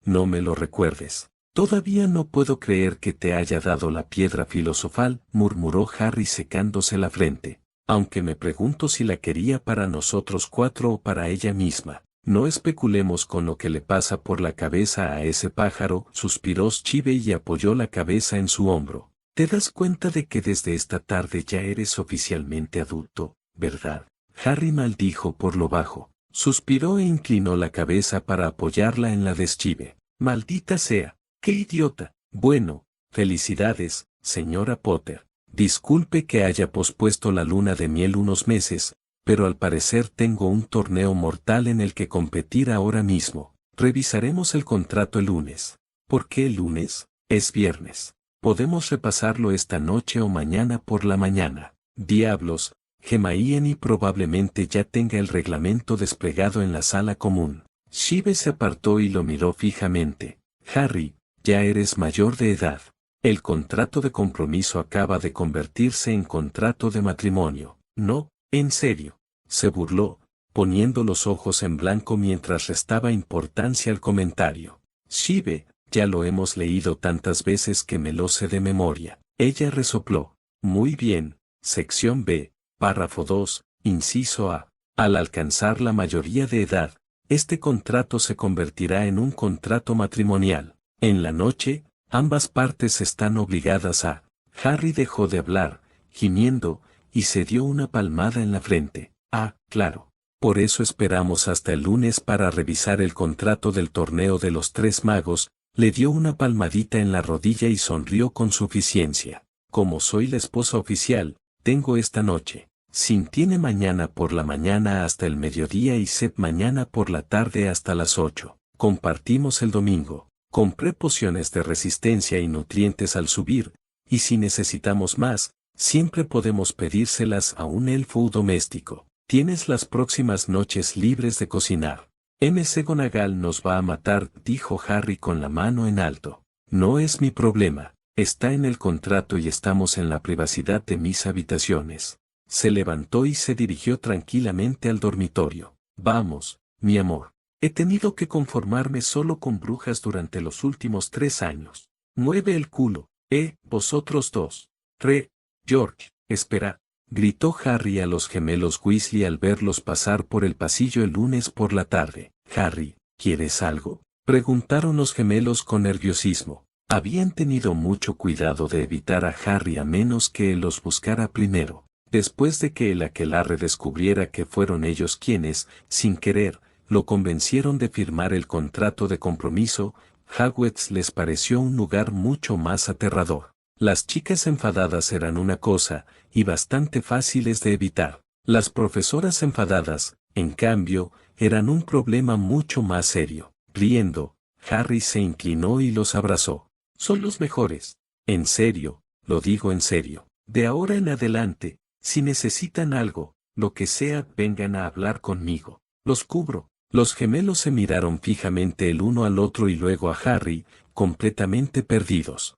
S1: No me lo recuerdes. «Todavía no puedo creer que te haya dado la piedra filosofal», murmuró Harry secándose la frente. «Aunque me pregunto si la quería para nosotros 4 o para ella misma». «No especulemos con lo que le pasa por la cabeza a ese pájaro», suspiró Chive y apoyó la cabeza en su hombro. «¿Te das cuenta de que desde esta tarde ya eres oficialmente adulto, verdad?». Harry maldijo por lo bajo. Suspiró e inclinó la cabeza para apoyarla en la de Chive. «Maldita sea. ¡Qué idiota! Bueno, felicidades, señora Potter. Disculpe que haya pospuesto la luna de miel unos meses, pero al parecer tengo un torneo mortal en el que competir ahora mismo. Revisaremos el contrato el lunes». «¿Por qué el lunes? Es viernes. Podemos repasarlo esta noche o mañana por la mañana». «Diablos, Hermione probablemente ya tenga el reglamento desplegado en la sala común». Chive se apartó y lo miró fijamente. «Harry, ya eres mayor de edad. El contrato de compromiso acaba de convertirse en contrato de matrimonio». «No, en serio», se burló, poniendo los ojos en blanco mientras restaba importancia al comentario. «Chive, ya lo hemos leído tantas veces que me lo sé de memoria». Ella resopló. Muy bien. Sección B, párrafo 2, inciso A. Al alcanzar la mayoría de edad, este contrato se convertirá en un contrato matrimonial. En la noche, ambas partes están obligadas a. Harry dejó de hablar, gimiendo, y se dio una palmada en la frente. Ah, claro. Por eso esperamos hasta el lunes para revisar el contrato del torneo de los tres magos. Le dio una palmadita en la rodilla y sonrió con suficiencia. Como soy la esposa oficial, tengo esta noche. Sin tiene mañana por la mañana hasta el mediodía y Seth mañana por la tarde hasta las 8. Compartimos el domingo. Compré pociones de resistencia y nutrientes al subir, y si necesitamos más, siempre podemos pedírselas a un elfo doméstico. Tienes las próximas noches libres de cocinar. McGonagall nos va a matar, dijo Harry con la mano en alto. No es mi problema, está en el contrato y estamos en la privacidad de mis habitaciones. Se levantó y se dirigió tranquilamente al dormitorio. Vamos, mi amor. He tenido que conformarme solo con brujas durante los últimos 3 años. Mueve el culo, vosotros dos. George, espera, gritó Harry a los gemelos Weasley al verlos pasar por el pasillo el lunes por la tarde. Harry, ¿quieres algo? Preguntaron los gemelos con nerviosismo. Habían tenido mucho cuidado de evitar a Harry a menos que él los buscara primero. Después de que el aquelarre descubriera que fueron ellos quienes, sin querer, lo convencieron de firmar el contrato de compromiso, Hogwarts les pareció un lugar mucho más aterrador. Las chicas enfadadas eran una cosa, y bastante fáciles de evitar. Las profesoras enfadadas, en cambio, eran un problema mucho más serio. Riendo, Harry se inclinó y los abrazó. Son los mejores. En serio, lo digo en serio. De ahora en adelante, si necesitan algo, lo que sea, vengan a hablar conmigo. Los cubro. Los gemelos se miraron fijamente el uno al otro y luego a Harry, completamente perdidos.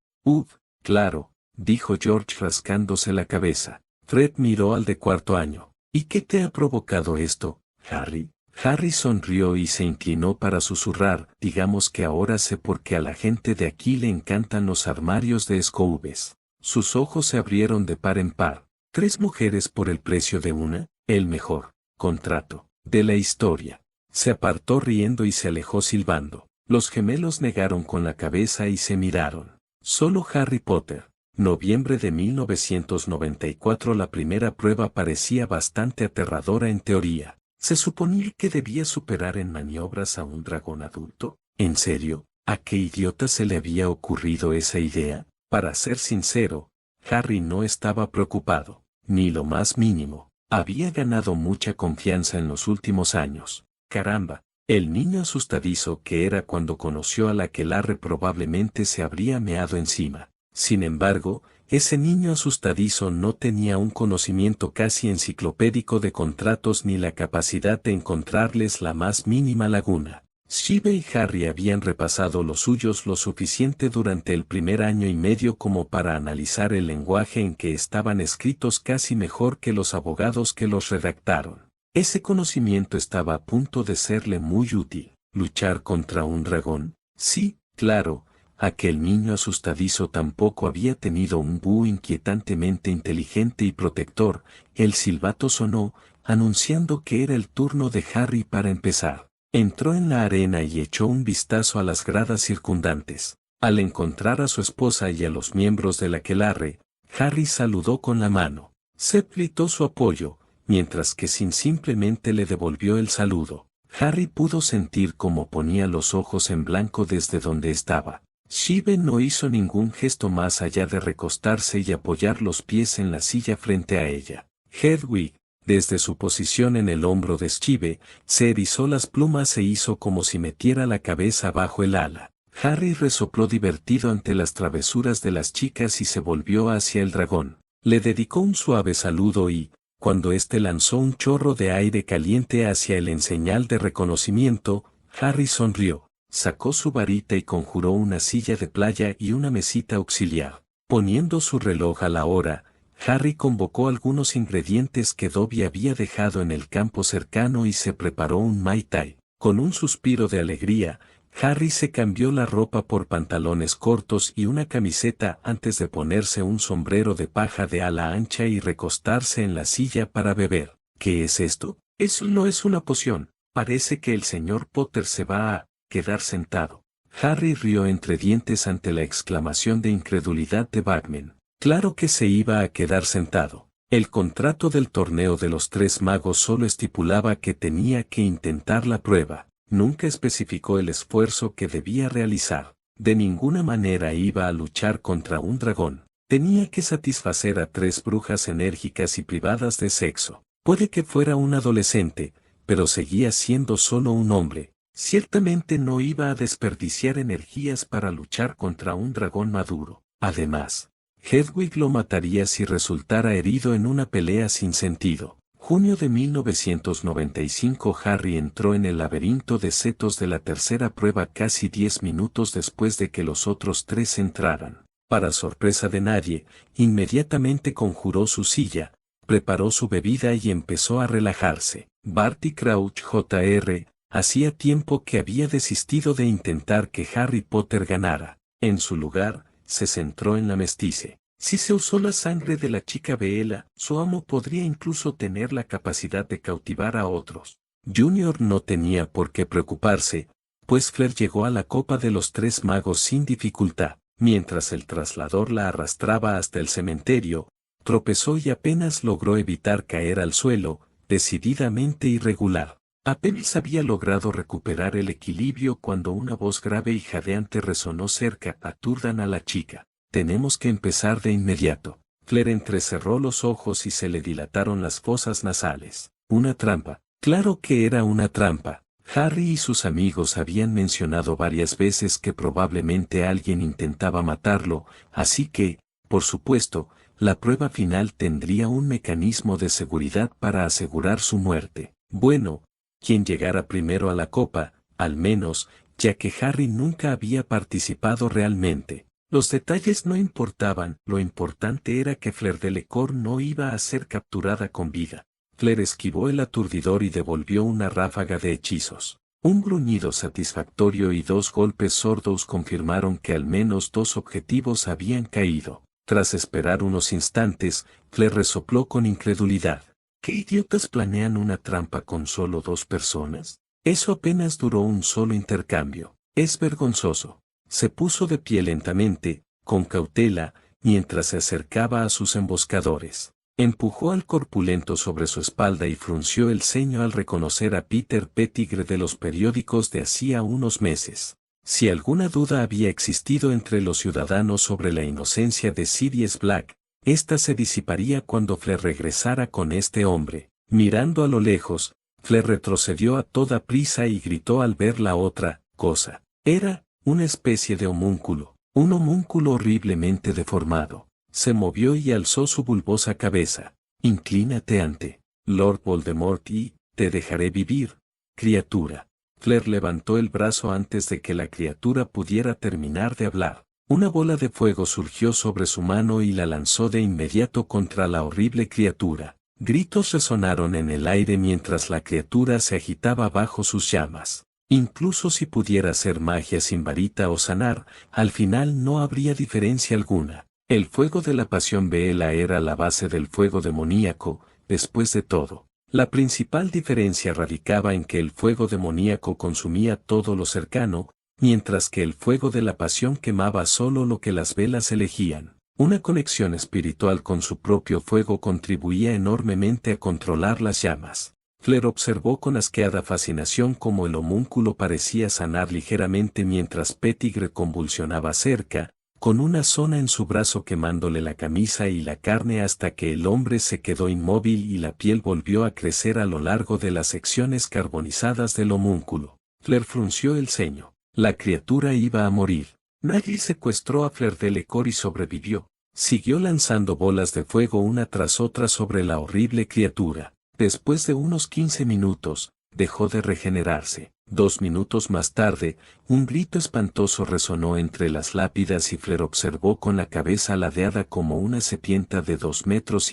S1: Claro, dijo George rascándose la cabeza. Fred miró al de cuarto año. ¿Y qué te ha provocado esto, Harry? Harry sonrió y se inclinó para susurrar. Digamos que ahora sé por qué a la gente de aquí le encantan los armarios de Scoubes. Sus ojos se abrieron de par en par. 3 mujeres por el precio de una, el mejor contrato de la historia. Se apartó riendo y se alejó silbando. Los gemelos negaron con la cabeza y se miraron. Solo Harry Potter. Noviembre de 1994. La primera prueba parecía bastante aterradora en teoría. ¿Se suponía que debía superar en maniobras a un dragón adulto? ¿En serio? ¿A qué idiota se le había ocurrido esa idea? Para ser sincero, Harry no estaba preocupado, ni lo más mínimo. Había ganado mucha confianza en los últimos años. Caramba, el niño asustadizo que era cuando conoció a la aquelarre probablemente se habría meado encima. Sin embargo, ese niño asustadizo no tenía un conocimiento casi enciclopédico de contratos ni la capacidad de encontrarles la más mínima laguna. Shiva y Harry habían repasado los suyos lo suficiente durante el primer año y medio como para analizar el lenguaje en que estaban escritos casi mejor que los abogados que los redactaron. Ese conocimiento estaba a punto de serle muy útil. ¿Luchar contra un dragón? Sí, claro. Aquel niño asustadizo tampoco había tenido un búho inquietantemente inteligente y protector. El silbato sonó, anunciando que era el turno de Harry para empezar. Entró en la arena y echó un vistazo a las gradas circundantes. Al encontrar a su esposa y a los miembros del aquelarre, Harry saludó con la mano. Seth gritó su apoyo, mientras que Sin simplemente le devolvió el saludo. Harry pudo sentir cómo ponía los ojos en blanco desde donde estaba. Shiva no hizo ningún gesto más allá de recostarse y apoyar los pies en la silla frente a ella. Hedwig, desde su posición en el hombro de Shiva, se erizó las plumas e hizo como si metiera la cabeza bajo el ala. Harry resopló divertido ante las travesuras de las chicas y se volvió hacia el dragón. Le dedicó un suave saludo y, cuando éste lanzó un chorro de aire caliente hacia él en señal de reconocimiento, Harry sonrió. Sacó su varita y conjuró una silla de playa y una mesita auxiliar. Poniendo su reloj a la hora, Harry convocó algunos ingredientes que Dobby había dejado en el campo cercano y se preparó un Mai Tai. Con un suspiro de alegría, Harry se cambió la ropa por pantalones cortos y una camiseta antes de ponerse un sombrero de paja de ala ancha y recostarse en la silla para beber. ¿Qué es esto? Eso no es una poción. Parece que el señor Potter se va a quedar sentado. Harry rió entre dientes ante la exclamación de incredulidad de Bagman. Claro que se iba a quedar sentado. El contrato del torneo de los tres magos solo estipulaba que tenía que intentar la prueba. Nunca especificó el esfuerzo que debía realizar. De ninguna manera iba a luchar contra un dragón. Tenía que satisfacer a tres brujas enérgicas y privadas de sexo. Puede que fuera un adolescente, pero seguía siendo solo un hombre. Ciertamente no iba a desperdiciar energías para luchar contra un dragón maduro. Además, Hedwig lo mataría si resultara herido en una pelea sin sentido. Junio de 1995 Harry entró en el laberinto de setos de la tercera prueba casi 10 minutos después de que los otros tres entraran. Para sorpresa de nadie, inmediatamente conjuró su silla, preparó su bebida y empezó a relajarse. Barty Crouch Jr. hacía tiempo que había desistido de intentar que Harry Potter ganara. En su lugar, se centró en la mestiza. Si se usó la sangre de la chica Bella, su amo podría incluso tener la capacidad de cautivar a otros. Junior no tenía por qué preocuparse, pues Fleur llegó a la copa de los tres magos sin dificultad. Mientras el traslador la arrastraba hasta el cementerio, tropezó y apenas logró evitar caer al suelo, decididamente irregular. Apenas había logrado recuperar el equilibrio cuando una voz grave y jadeante resonó cerca. Aturdan a la chica. Tenemos que empezar de inmediato. Fleur entrecerró los ojos y se le dilataron las fosas nasales. Una trampa. Claro que era una trampa. Harry y sus amigos habían mencionado varias veces que probablemente alguien intentaba matarlo, así que, por supuesto, la prueba final tendría un mecanismo de seguridad para asegurar su muerte. Bueno, quien llegara primero a la copa, al menos, ya que Harry nunca había participado realmente. Los detalles no importaban, lo importante era que Fleur Delacour no iba a ser capturada con vida. Fleur esquivó el aturdidor y devolvió una ráfaga de hechizos. Un gruñido satisfactorio y dos golpes sordos confirmaron que al menos dos objetivos habían caído. Tras esperar unos instantes, Fleur resopló con incredulidad. ¿Qué idiotas planean una trampa con solo dos personas? Eso apenas duró un solo intercambio. Es vergonzoso. Se puso de pie lentamente, con cautela, mientras se acercaba a sus emboscadores. Empujó al corpulento sobre su espalda y frunció el ceño al reconocer a Peter Pettigrew de los periódicos de hacía unos meses. Si alguna duda había existido entre los ciudadanos sobre la inocencia de Sirius Black, ésta se disiparía cuando Fleur regresara con este hombre. Mirando a lo lejos, Fleur retrocedió a toda prisa y gritó al ver la otra cosa. Era una especie de homúnculo, un homúnculo horriblemente deformado. Se movió y alzó su bulbosa cabeza. Inclínate ante Lord Voldemort y te dejaré vivir, criatura. Fleur levantó el brazo antes de que la criatura pudiera terminar de hablar. Una bola de fuego surgió sobre su mano y la lanzó de inmediato contra la horrible criatura. Gritos resonaron en el aire mientras la criatura se agitaba bajo sus llamas. Incluso si pudiera hacer magia sin varita o sanar, al final no habría diferencia alguna. El fuego de la pasión Bella era la base del fuego demoníaco, después de todo. La principal diferencia radicaba en que el fuego demoníaco consumía todo lo cercano, mientras que el fuego de la pasión quemaba solo lo que las velas elegían. Una conexión espiritual con su propio fuego contribuía enormemente a controlar las llamas. Fleur observó con asqueada fascinación cómo el homúnculo parecía sanar ligeramente mientras Pettigrew convulsionaba cerca, con una zona en su brazo quemándole la camisa y la carne hasta que el hombre se quedó inmóvil y la piel volvió a crecer a lo largo de las secciones carbonizadas del homúnculo. Fleur frunció el ceño. La criatura iba a morir. Nadie secuestró a Fleur Delacour y sobrevivió. Siguió lanzando bolas de fuego una tras otra sobre la horrible criatura. Después de unos 15 minutos, dejó de regenerarse. 2 minutos más tarde, un grito espantoso resonó entre las lápidas y Flair observó con la cabeza ladeada como una serpiente de 2,5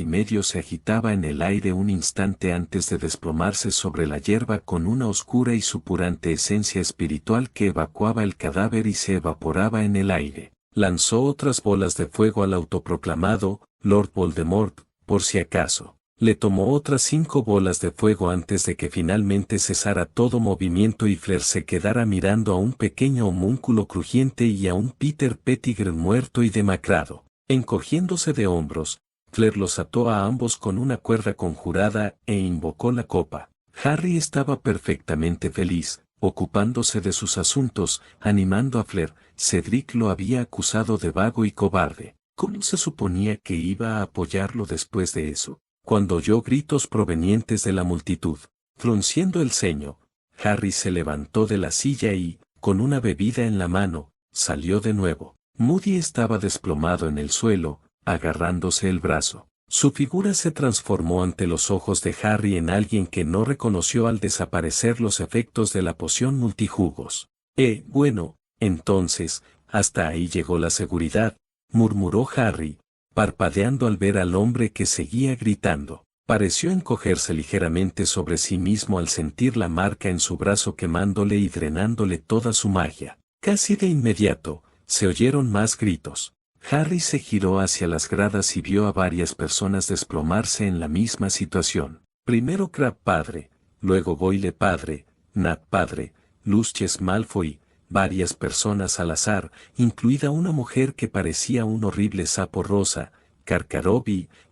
S1: metros se agitaba en el aire un instante antes de desplomarse sobre la hierba con una oscura y supurante esencia espiritual que evacuaba el cadáver y se evaporaba en el aire. Lanzó otras bolas de fuego al autoproclamado Lord Voldemort, por si acaso. Le tomó otras 5 bolas de fuego antes de que finalmente cesara todo movimiento y Flair se quedara mirando a un pequeño homúnculo crujiente y a un Peter Pettigrew muerto y demacrado. Encogiéndose de hombros, Flair los ató a ambos con una cuerda conjurada e invocó la copa. Harry estaba perfectamente feliz, ocupándose de sus asuntos, animando a Flair. Cedric lo había acusado de vago y cobarde. ¿Cómo se suponía que iba a apoyarlo después de eso? Cuando oyó gritos provenientes de la multitud, frunciendo el ceño, Harry se levantó de la silla y, con una bebida en la mano, salió de nuevo. Moody estaba desplomado en el suelo, agarrándose el brazo. Su figura se transformó ante los ojos de Harry en alguien que no reconoció al desaparecer los efectos de la poción multijugos. Bueno, entonces, hasta ahí llegó la seguridad, murmuró Harry, parpadeando al ver al hombre que seguía gritando. Pareció encogerse ligeramente sobre sí mismo al sentir la marca en su brazo quemándole y drenándole toda su magia. Casi de inmediato, se oyeron más gritos. Harry se giró hacia las gradas y vio a varias personas desplomarse en la misma situación. Primero Crabbe padre, luego Goyle padre, Nat padre, Lucius Malfoy, varias personas al azar, incluida una mujer que parecía un horrible sapo rosa, Karkaroff,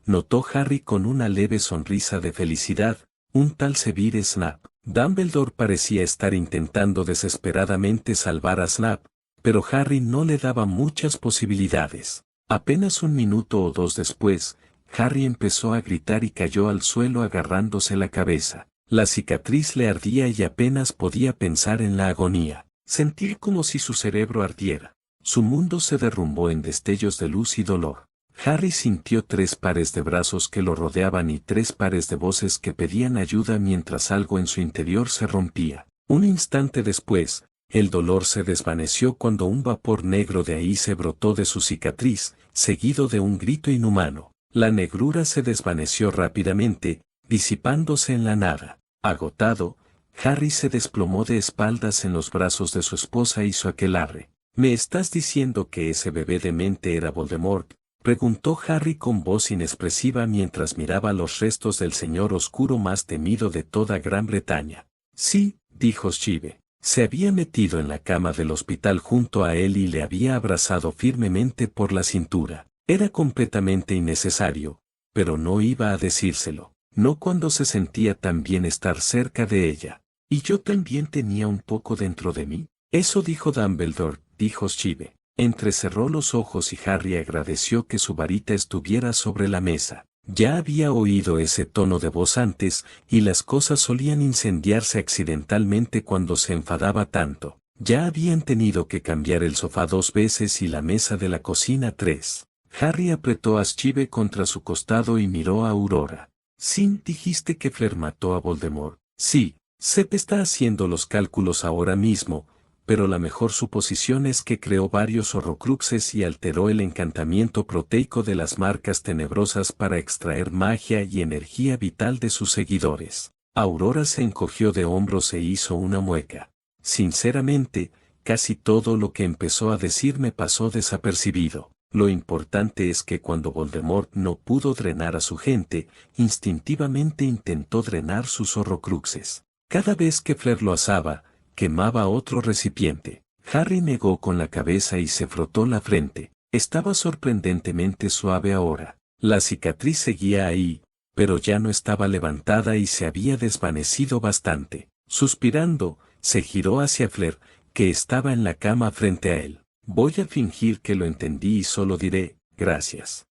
S1: notó Harry con una leve sonrisa de felicidad, un tal Severus Snape. Dumbledore parecía estar intentando desesperadamente salvar a Snape, pero Harry no le daba muchas posibilidades. Apenas 1 minuto o 2 después, Harry empezó a gritar y cayó al suelo agarrándose la cabeza. La cicatriz le ardía y apenas podía pensar en la agonía. Sentía como si su cerebro ardiera. Su mundo se derrumbó en destellos de luz y dolor. Harry sintió 3 pares de brazos que lo rodeaban y 3 pares de voces que pedían ayuda mientras algo en su interior se rompía. Un instante después, el dolor se desvaneció cuando un vapor negro de ahí se brotó de su cicatriz, seguido de un grito inhumano. La negrura se desvaneció rápidamente, disipándose en la nada. Agotado, Harry se desplomó de espaldas en los brazos de su esposa y su aquelarre. ¿Me estás diciendo que ese bebé demente era Voldemort?, preguntó Harry con voz inexpresiva mientras miraba los restos del señor oscuro más temido de toda Gran Bretaña. Sí, dijo Schive. Se había metido en la cama del hospital junto a él y le había abrazado firmemente por la cintura. Era completamente innecesario, pero no iba a decírselo, no cuando se sentía tan bien estar cerca de ella. ¿Y yo también tenía un poco dentro de mí? Eso dijo Dumbledore, dijo Schive. Entrecerró los ojos y Harry agradeció que su varita estuviera sobre la mesa. Ya había oído ese tono de voz antes, y las cosas solían incendiarse accidentalmente cuando se enfadaba tanto. Ya habían tenido que cambiar el sofá 2 veces y la mesa de la cocina 3. Harry apretó a Schive contra su costado y miró a Aurora. «Sí, dijiste que Flair mató a Voldemort». «Sí, Sep está haciendo los cálculos ahora mismo, pero la mejor suposición es que creó varios horrocruxes y alteró el encantamiento proteico de las marcas tenebrosas para extraer magia y energía vital de sus seguidores». Aurora se encogió de hombros e hizo una mueca. «Sinceramente, casi todo lo que empezó a decir me pasó desapercibido. Lo importante es que cuando Voldemort no pudo drenar a su gente, instintivamente intentó drenar sus horrocruxes. Cada vez que Flair lo asaba, quemaba otro recipiente». Harry negó con la cabeza y se frotó la frente. Estaba sorprendentemente suave ahora. La cicatriz seguía ahí, pero ya no estaba levantada y se había desvanecido bastante. Suspirando, se giró hacia Flair, que estaba en la cama frente a él. «Voy a fingir que lo entendí y solo diré, gracias.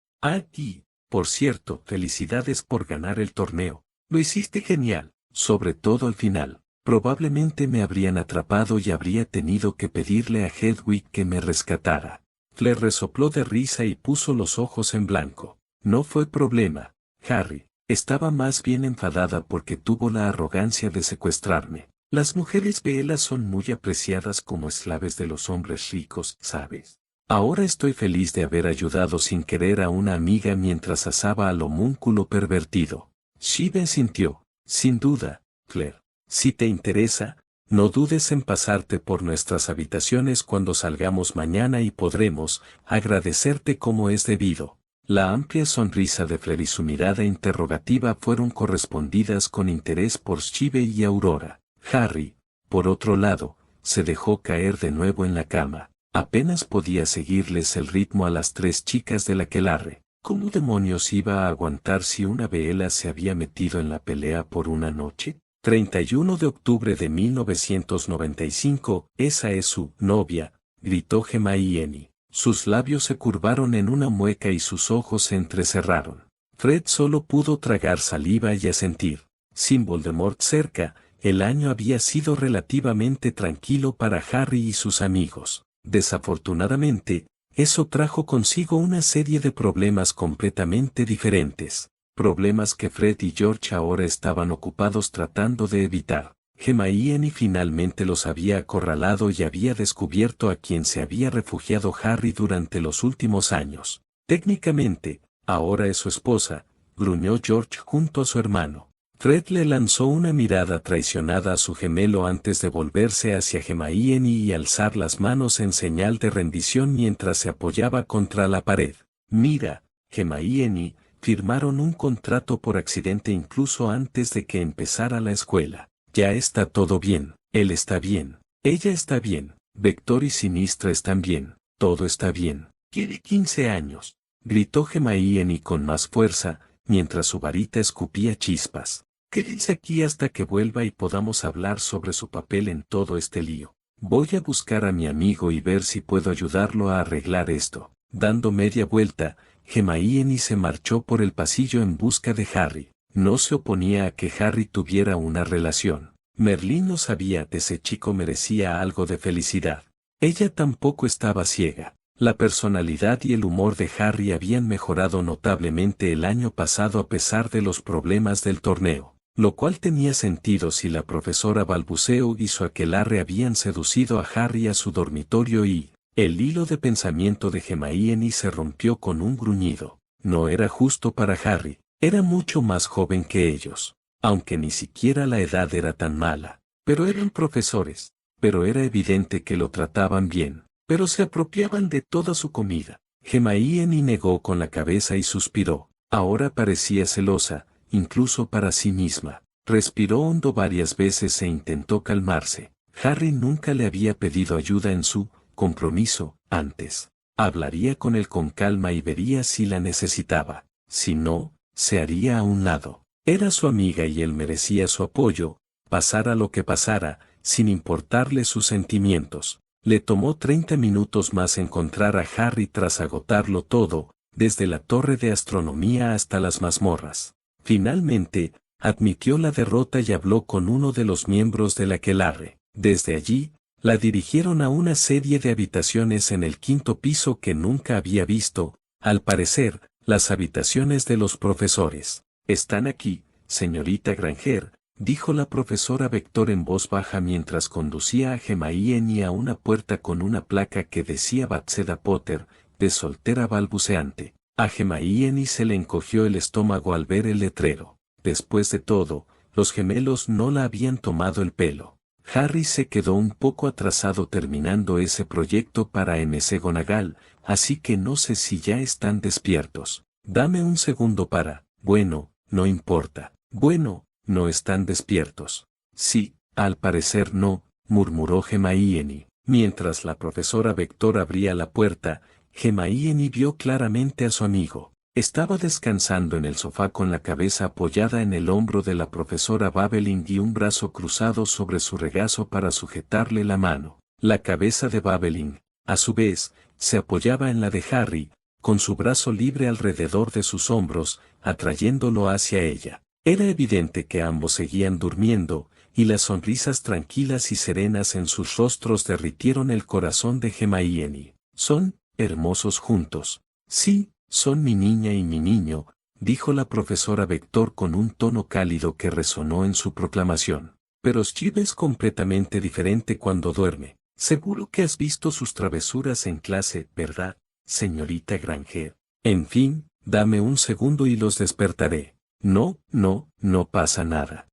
S1: Y, por cierto, felicidades por ganar el torneo. Lo hiciste genial, sobre todo al final. Probablemente me habrían atrapado y habría tenido que pedirle a Hedwig que me rescatara». Flair resopló de risa y puso los ojos en blanco. «No fue problema, Harry. Estaba más bien enfadada porque tuvo la arrogancia de secuestrarme. Las mujeres Veelas son muy apreciadas como esclaves de los hombres ricos, ¿sabes? Ahora estoy feliz de haber ayudado sin querer a una amiga mientras asaba al homúnculo pervertido. Shiva sintió, sin duda, Claire. Si te interesa, no dudes en pasarte por nuestras habitaciones cuando salgamos mañana y podremos agradecerte como es debido. La amplia sonrisa de Claire y su mirada interrogativa fueron correspondidas con interés por Shiva y Aurora. Harry, por otro lado, se dejó caer de nuevo en la cama. Apenas podía seguirles el ritmo a las tres chicas del aquelarre. ¿Cómo demonios iba a aguantar si una Veela se había metido en la pelea por una noche? 31 de octubre de 1995, esa es su novia, gritó Hermione. Sus labios se curvaron en una mueca y sus ojos se entrecerraron. Fred solo pudo tragar saliva y asentir. Sin Voldemort cerca, el año había sido relativamente tranquilo para Harry y sus amigos. Desafortunadamente, eso trajo consigo una serie de problemas completamente diferentes. Problemas que Fred y George ahora estaban ocupados tratando de evitar. Hermione finalmente los había acorralado y había descubierto a quien se había refugiado Harry durante los últimos años. Técnicamente, ahora es su esposa, gruñó George junto a su hermano. Fred le lanzó una mirada traicionada a su gemelo antes de volverse hacia Hermione y alzar las manos en señal de rendición mientras se apoyaba contra la pared. Mira, Hermione, firmaron un contrato por accidente incluso antes de que empezara la escuela. Ya está todo bien, él está bien, ella está bien, Vector y Sinistra están bien, todo está bien. Tiene 15 años, gritó Hermione con más fuerza, mientras su varita escupía chispas. Quédese aquí hasta que vuelva y podamos hablar sobre su papel en todo este lío. Voy a buscar a mi amigo y ver si puedo ayudarlo a arreglar esto. Dando media vuelta, Hermione se marchó por el pasillo en busca de Harry. No se oponía a que Harry tuviera una relación. Merlín no sabía que ese chico merecía algo de felicidad. Ella tampoco estaba ciega. La personalidad y el humor de Harry habían mejorado notablemente el año pasado a pesar de los problemas del torneo, lo cual tenía sentido si la profesora Balbuceo y su aquelarre habían seducido a Harry a su dormitorio y, el hilo de pensamiento de Hermione se rompió con un gruñido. No era justo para Harry. Era mucho más joven que ellos, aunque ni siquiera la edad era tan mala. Pero eran profesores, pero era evidente que lo trataban bien, pero se apropiaban de toda su comida. Hermione negó con la cabeza y suspiró. Ahora parecía celosa, incluso para sí misma. Respiró hondo varias veces e intentó calmarse. Harry nunca le había pedido ayuda en su compromiso antes. Hablaría con él con calma y vería si la necesitaba. Si no, se haría a un lado. Era su amiga y él merecía su apoyo, pasara lo que pasara, sin importarle sus sentimientos. Le tomó 30 minutos más encontrar a Harry tras agotarlo todo, desde la torre de astronomía hasta las mazmorras. Finalmente, admitió la derrota y habló con uno de los miembros del aquelarre. Desde allí, la dirigieron a una serie de habitaciones en el quinto piso que nunca había visto, al parecer, las habitaciones de los profesores. Están aquí, señorita Granger, dijo la profesora Vector en voz baja mientras conducía a Hermione a una puerta con una placa que decía Bathseda Potter, de soltera balbuceante. A Hermione se le encogió el estómago al ver el letrero. Después de todo, los gemelos no la habían tomado el pelo. Harry se quedó un poco atrasado terminando ese proyecto para McGonagall, así que no sé si ya están despiertos. Dame un segundo para, bueno, no importa. Bueno, no están despiertos. Sí, al parecer no, murmuró Hermione. Mientras la profesora Vector abría la puerta, Hermione vio claramente a su amigo. Estaba descansando en el sofá con la cabeza apoyada en el hombro de la profesora Babbling y un brazo cruzado sobre su regazo para sujetarle la mano. La cabeza de Babbling, a su vez, se apoyaba en la de Harry, con su brazo libre alrededor de sus hombros, atrayéndolo hacia ella. Era evidente que ambos seguían durmiendo, y las sonrisas tranquilas y serenas en sus rostros derritieron el corazón de Hermione. Son hermosos juntos. Sí, son mi niña y mi niño, dijo la profesora Vector con un tono cálido que resonó en su proclamación. Pero Steve es completamente diferente cuando duerme. Seguro que has visto sus travesuras en clase, ¿verdad, señorita Granger? En fin, dame un segundo y los despertaré. No, no pasa nada.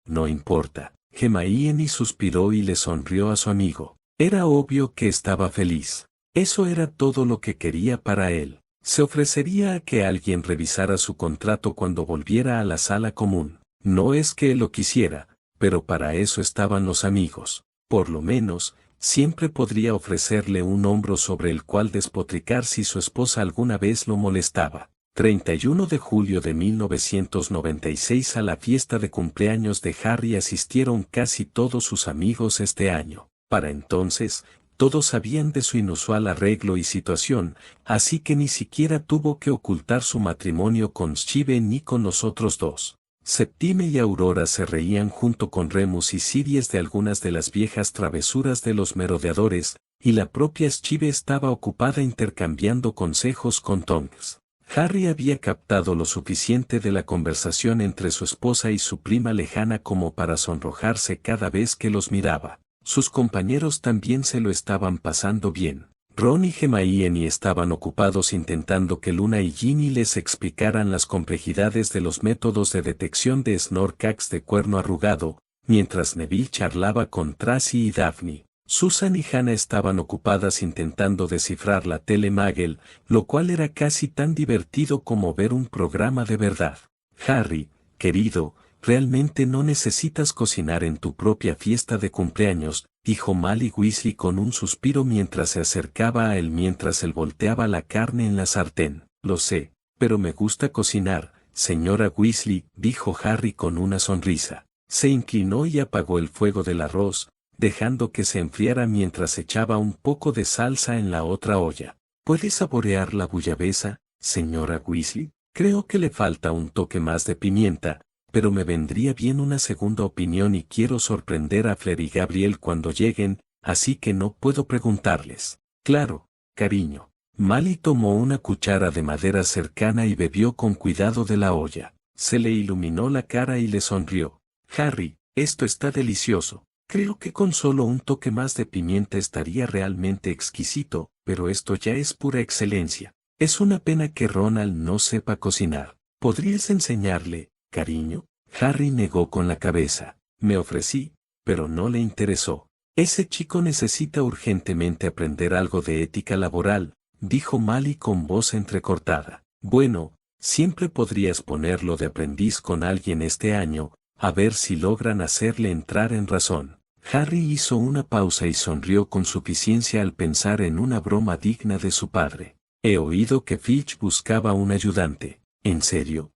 S1: No importa. Hermione suspiró y le sonrió a su amigo. Era obvio que estaba feliz. Eso era todo lo que quería para él. Se ofrecería a que alguien revisara su contrato cuando volviera a la sala común. No es que él lo quisiera, pero para eso estaban los amigos. Por lo menos, siempre podría ofrecerle un hombro sobre el cual despotricar si su esposa alguna vez lo molestaba. 31 de julio de 1996. A la fiesta de cumpleaños de Harry asistieron casi todos sus amigos este año. Para entonces, todos sabían de su inusual arreglo y situación, así que ni siquiera tuvo que ocultar su matrimonio con Steve ni con los otros dos. Septime y Aurora se reían junto con Remus y Sirius de algunas de las viejas travesuras de los merodeadores, y la propia Steve estaba ocupada intercambiando consejos con Tonks. Harry había captado lo suficiente de la conversación entre su esposa y su prima lejana como para sonrojarse cada vez que los miraba. Sus compañeros también se lo estaban pasando bien. Ron y Hermione estaban ocupados intentando que Luna y Ginny les explicaran las complejidades de los métodos de detección de Snorkax de cuerno arrugado, mientras Neville charlaba con Tracy y Daphne. Susan y Hannah estaban ocupadas intentando descifrar la Telemagel, lo cual era casi tan divertido como ver un programa de verdad. Harry, querido, realmente no necesitas cocinar en tu propia fiesta de cumpleaños, dijo Molly Weasley con un suspiro mientras se acercaba a él mientras él volteaba la carne en la sartén. Lo sé, pero me gusta cocinar, señora Weasley, dijo Harry con una sonrisa. Se inclinó y apagó el fuego del arroz, dejando que se enfriara mientras echaba un poco de salsa en la otra olla. ¿Puede saborear la bullabesa, señora Weasley? Creo que le falta un toque más de pimienta, pero me vendría bien una segunda opinión y quiero sorprender a Fleur y Gabriel cuando lleguen, así que no puedo preguntarles. Claro, cariño. Molly tomó una cuchara de madera cercana y bebió con cuidado de la olla. Se le iluminó la cara y le sonrió. Harry, esto está delicioso. Creo que con solo un toque más de pimienta estaría realmente exquisito, pero esto ya es pura excelencia. Es una pena que Ronald no sepa cocinar. ¿Podrías enseñarle, cariño? Harry negó con la cabeza. Me ofrecí, pero no le interesó. Ese chico necesita urgentemente aprender algo de ética laboral, dijo Molly con voz entrecortada. Bueno, siempre podrías ponerlo de aprendiz con alguien este año, a ver si logran hacerle entrar en razón. Harry hizo una pausa y sonrió con suficiencia al pensar en una broma digna de su padre. He oído que Filch buscaba un ayudante. ¿En serio?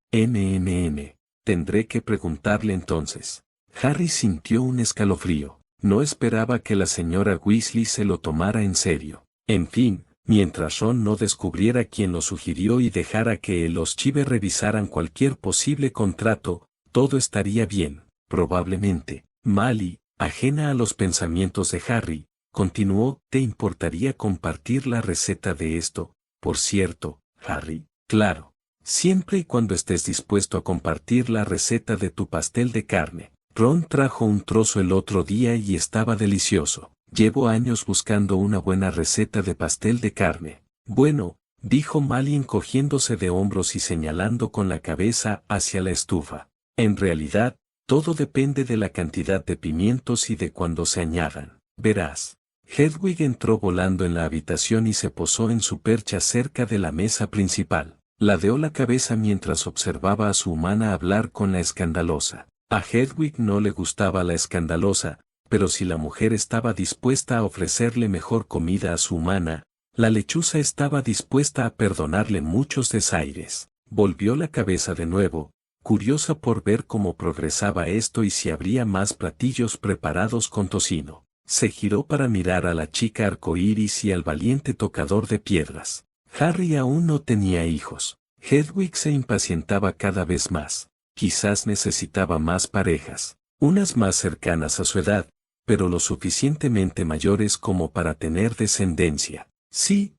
S1: Tendré que preguntarle entonces. Harry sintió un escalofrío. No esperaba que la señora Weasley se lo tomara en serio. En fin, mientras Ron no descubriera quién lo sugirió y dejara que los Chive revisaran cualquier posible contrato, todo estaría bien, probablemente. Molly, ajena a los pensamientos de Harry, continuó, ¿te importaría compartir la receta de esto? Por cierto, Harry, claro. Siempre y cuando estés dispuesto a compartir la receta de tu pastel de carne. Ron trajo un trozo el otro día y estaba delicioso. Llevo años buscando una buena receta de pastel de carne. Bueno, dijo Molly encogiéndose de hombros y señalando con la cabeza hacia la estufa. En realidad, todo depende de la cantidad de pimientos y de cuándo se añadan. Verás. Hedwig entró volando en la habitación y se posó en su percha cerca de la mesa principal. Ladeó la cabeza mientras observaba a su humana hablar con la escandalosa. A Hedwig no le gustaba la escandalosa, pero si la mujer estaba dispuesta a ofrecerle mejor comida a su humana, la lechuza estaba dispuesta a perdonarle muchos desaires. Volvió la cabeza de nuevo, curiosa por ver cómo progresaba esto y si habría más platillos preparados con tocino. Se giró para mirar a la chica arcoíris y al valiente tocador de piedras. Harry aún no tenía hijos. Hedwig se impacientaba cada vez más. Quizás necesitaba más parejas, unas más cercanas a su edad, pero lo suficientemente mayores como para tener descendencia. Sí,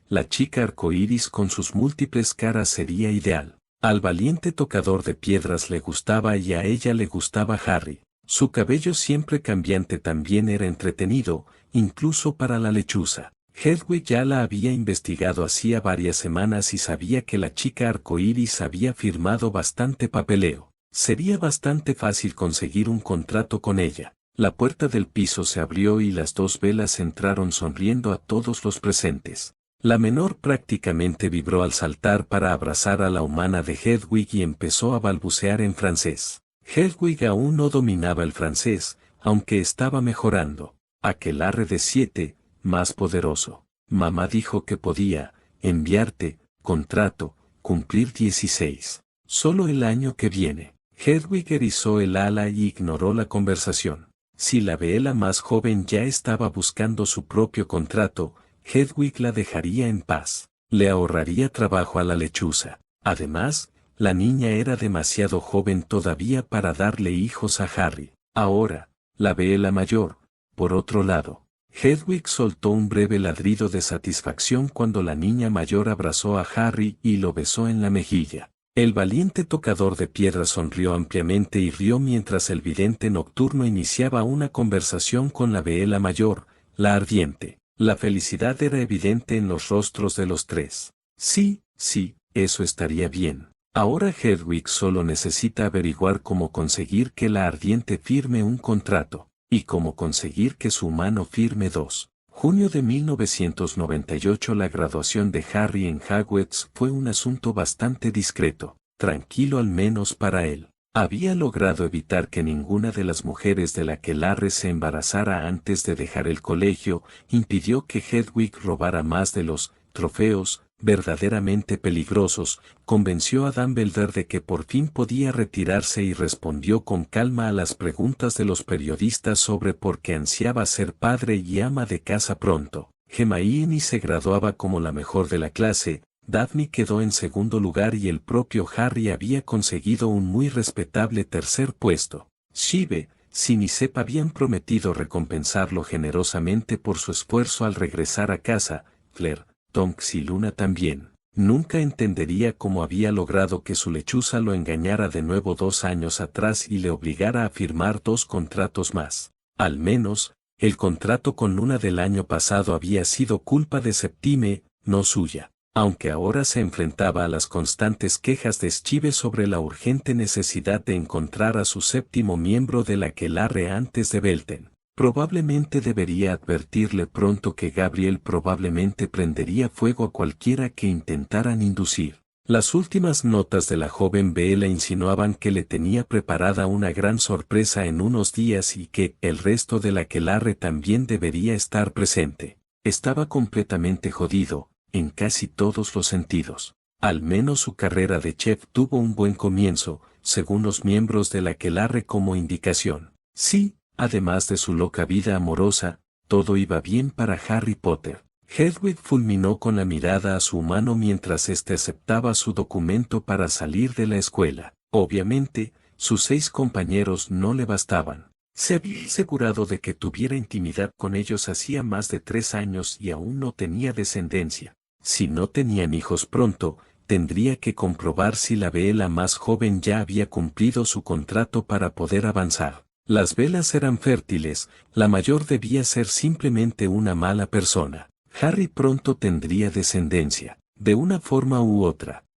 S1: la chica arcoíris con sus múltiples caras sería ideal. Al valiente tocador de piedras le gustaba y a ella le gustaba Harry. Su cabello siempre cambiante también era entretenido, incluso para la lechuza. Hedwig ya la había investigado hacía varias semanas y sabía que la chica arcoíris había firmado bastante papeleo. Sería bastante fácil conseguir un contrato con ella. La puerta del piso se abrió y las dos velas entraron sonriendo a todos los presentes. La menor prácticamente vibró al saltar para abrazar a la humana de Hedwig y empezó a balbucear en francés. Hedwig aún no dominaba el francés, aunque estaba mejorando. Aquelarre de 7, más poderoso. Mamá dijo que podía enviarte contrato, cumplir 16. Solo el año que viene. Hedwig erizó el ala y ignoró la conversación. Si la Bella más joven ya estaba buscando su propio contrato, Hedwig la dejaría en paz. Le ahorraría trabajo a la lechuza. Además, la niña era demasiado joven todavía para darle hijos a Harry. Ahora, la Bella mayor, por otro lado. Hedwig soltó un breve ladrido de satisfacción cuando la niña mayor abrazó a Harry y lo besó en la mejilla. El valiente tocador de piedra sonrió ampliamente y rió mientras el vidente nocturno iniciaba una conversación con la Bella mayor, la ardiente. La felicidad era evidente en los rostros de los tres. Sí, eso estaría bien. Ahora Hedwig solo necesita averiguar cómo conseguir que la ardiente firme un contrato, y cómo conseguir que su humano firme dos. Junio de 1998. La graduación de Harry en Hogwarts fue un asunto bastante discreto, tranquilo al menos para él. Había logrado evitar que ninguna de las mujeres de la aquelarre se embarazara antes de dejar el colegio, impidió que Hedwig robara más de los trofeos verdaderamente peligrosos, convenció a Dumbledore de que por fin podía retirarse y respondió con calma a las preguntas de los periodistas sobre por qué ansiaba ser padre y ama de casa pronto. Hermione se graduaba como la mejor de la clase, Daphne quedó en segundo lugar y el propio Harry había conseguido un muy respetable tercer puesto. Shive, Sin y Sep habían prometido recompensarlo generosamente por su esfuerzo al regresar a casa. Fleur, Tonks y Luna también. Nunca entendería cómo había logrado que su lechuza lo engañara de nuevo 2 años atrás y le obligara a firmar 2 contratos más. Al menos, el contrato con Luna del año pasado había sido culpa de Septime, no suya. Aunque ahora se enfrentaba a las constantes quejas de Shive sobre la urgente necesidad de encontrar a su séptimo miembro de la aquelarre antes de Belten. Probablemente debería advertirle pronto que Gabriel probablemente prendería fuego a cualquiera que intentaran inducir. Las últimas notas de la joven Bella insinuaban que le tenía preparada una gran sorpresa en unos días y que el resto de la aquelarre también debería estar presente. Estaba completamente jodido, en casi todos los sentidos. Al menos su carrera de chef tuvo un buen comienzo, según los miembros de la aquelarre como indicación. Sí. Además de su loca vida amorosa, todo iba bien para Harry Potter. Hedwig fulminó con la mirada a su humano mientras éste aceptaba su documento para salir de la escuela. Obviamente, sus 6 compañeros no le bastaban. Se había asegurado de que tuviera intimidad con ellos hacía más de 3 años y aún no tenía descendencia. Si no tenían hijos pronto, tendría que comprobar si la Bella más joven ya había cumplido su contrato para poder avanzar. Las velas eran fértiles, la mayor debía ser simplemente una mala persona. Harry pronto tendría descendencia, de una forma u otra.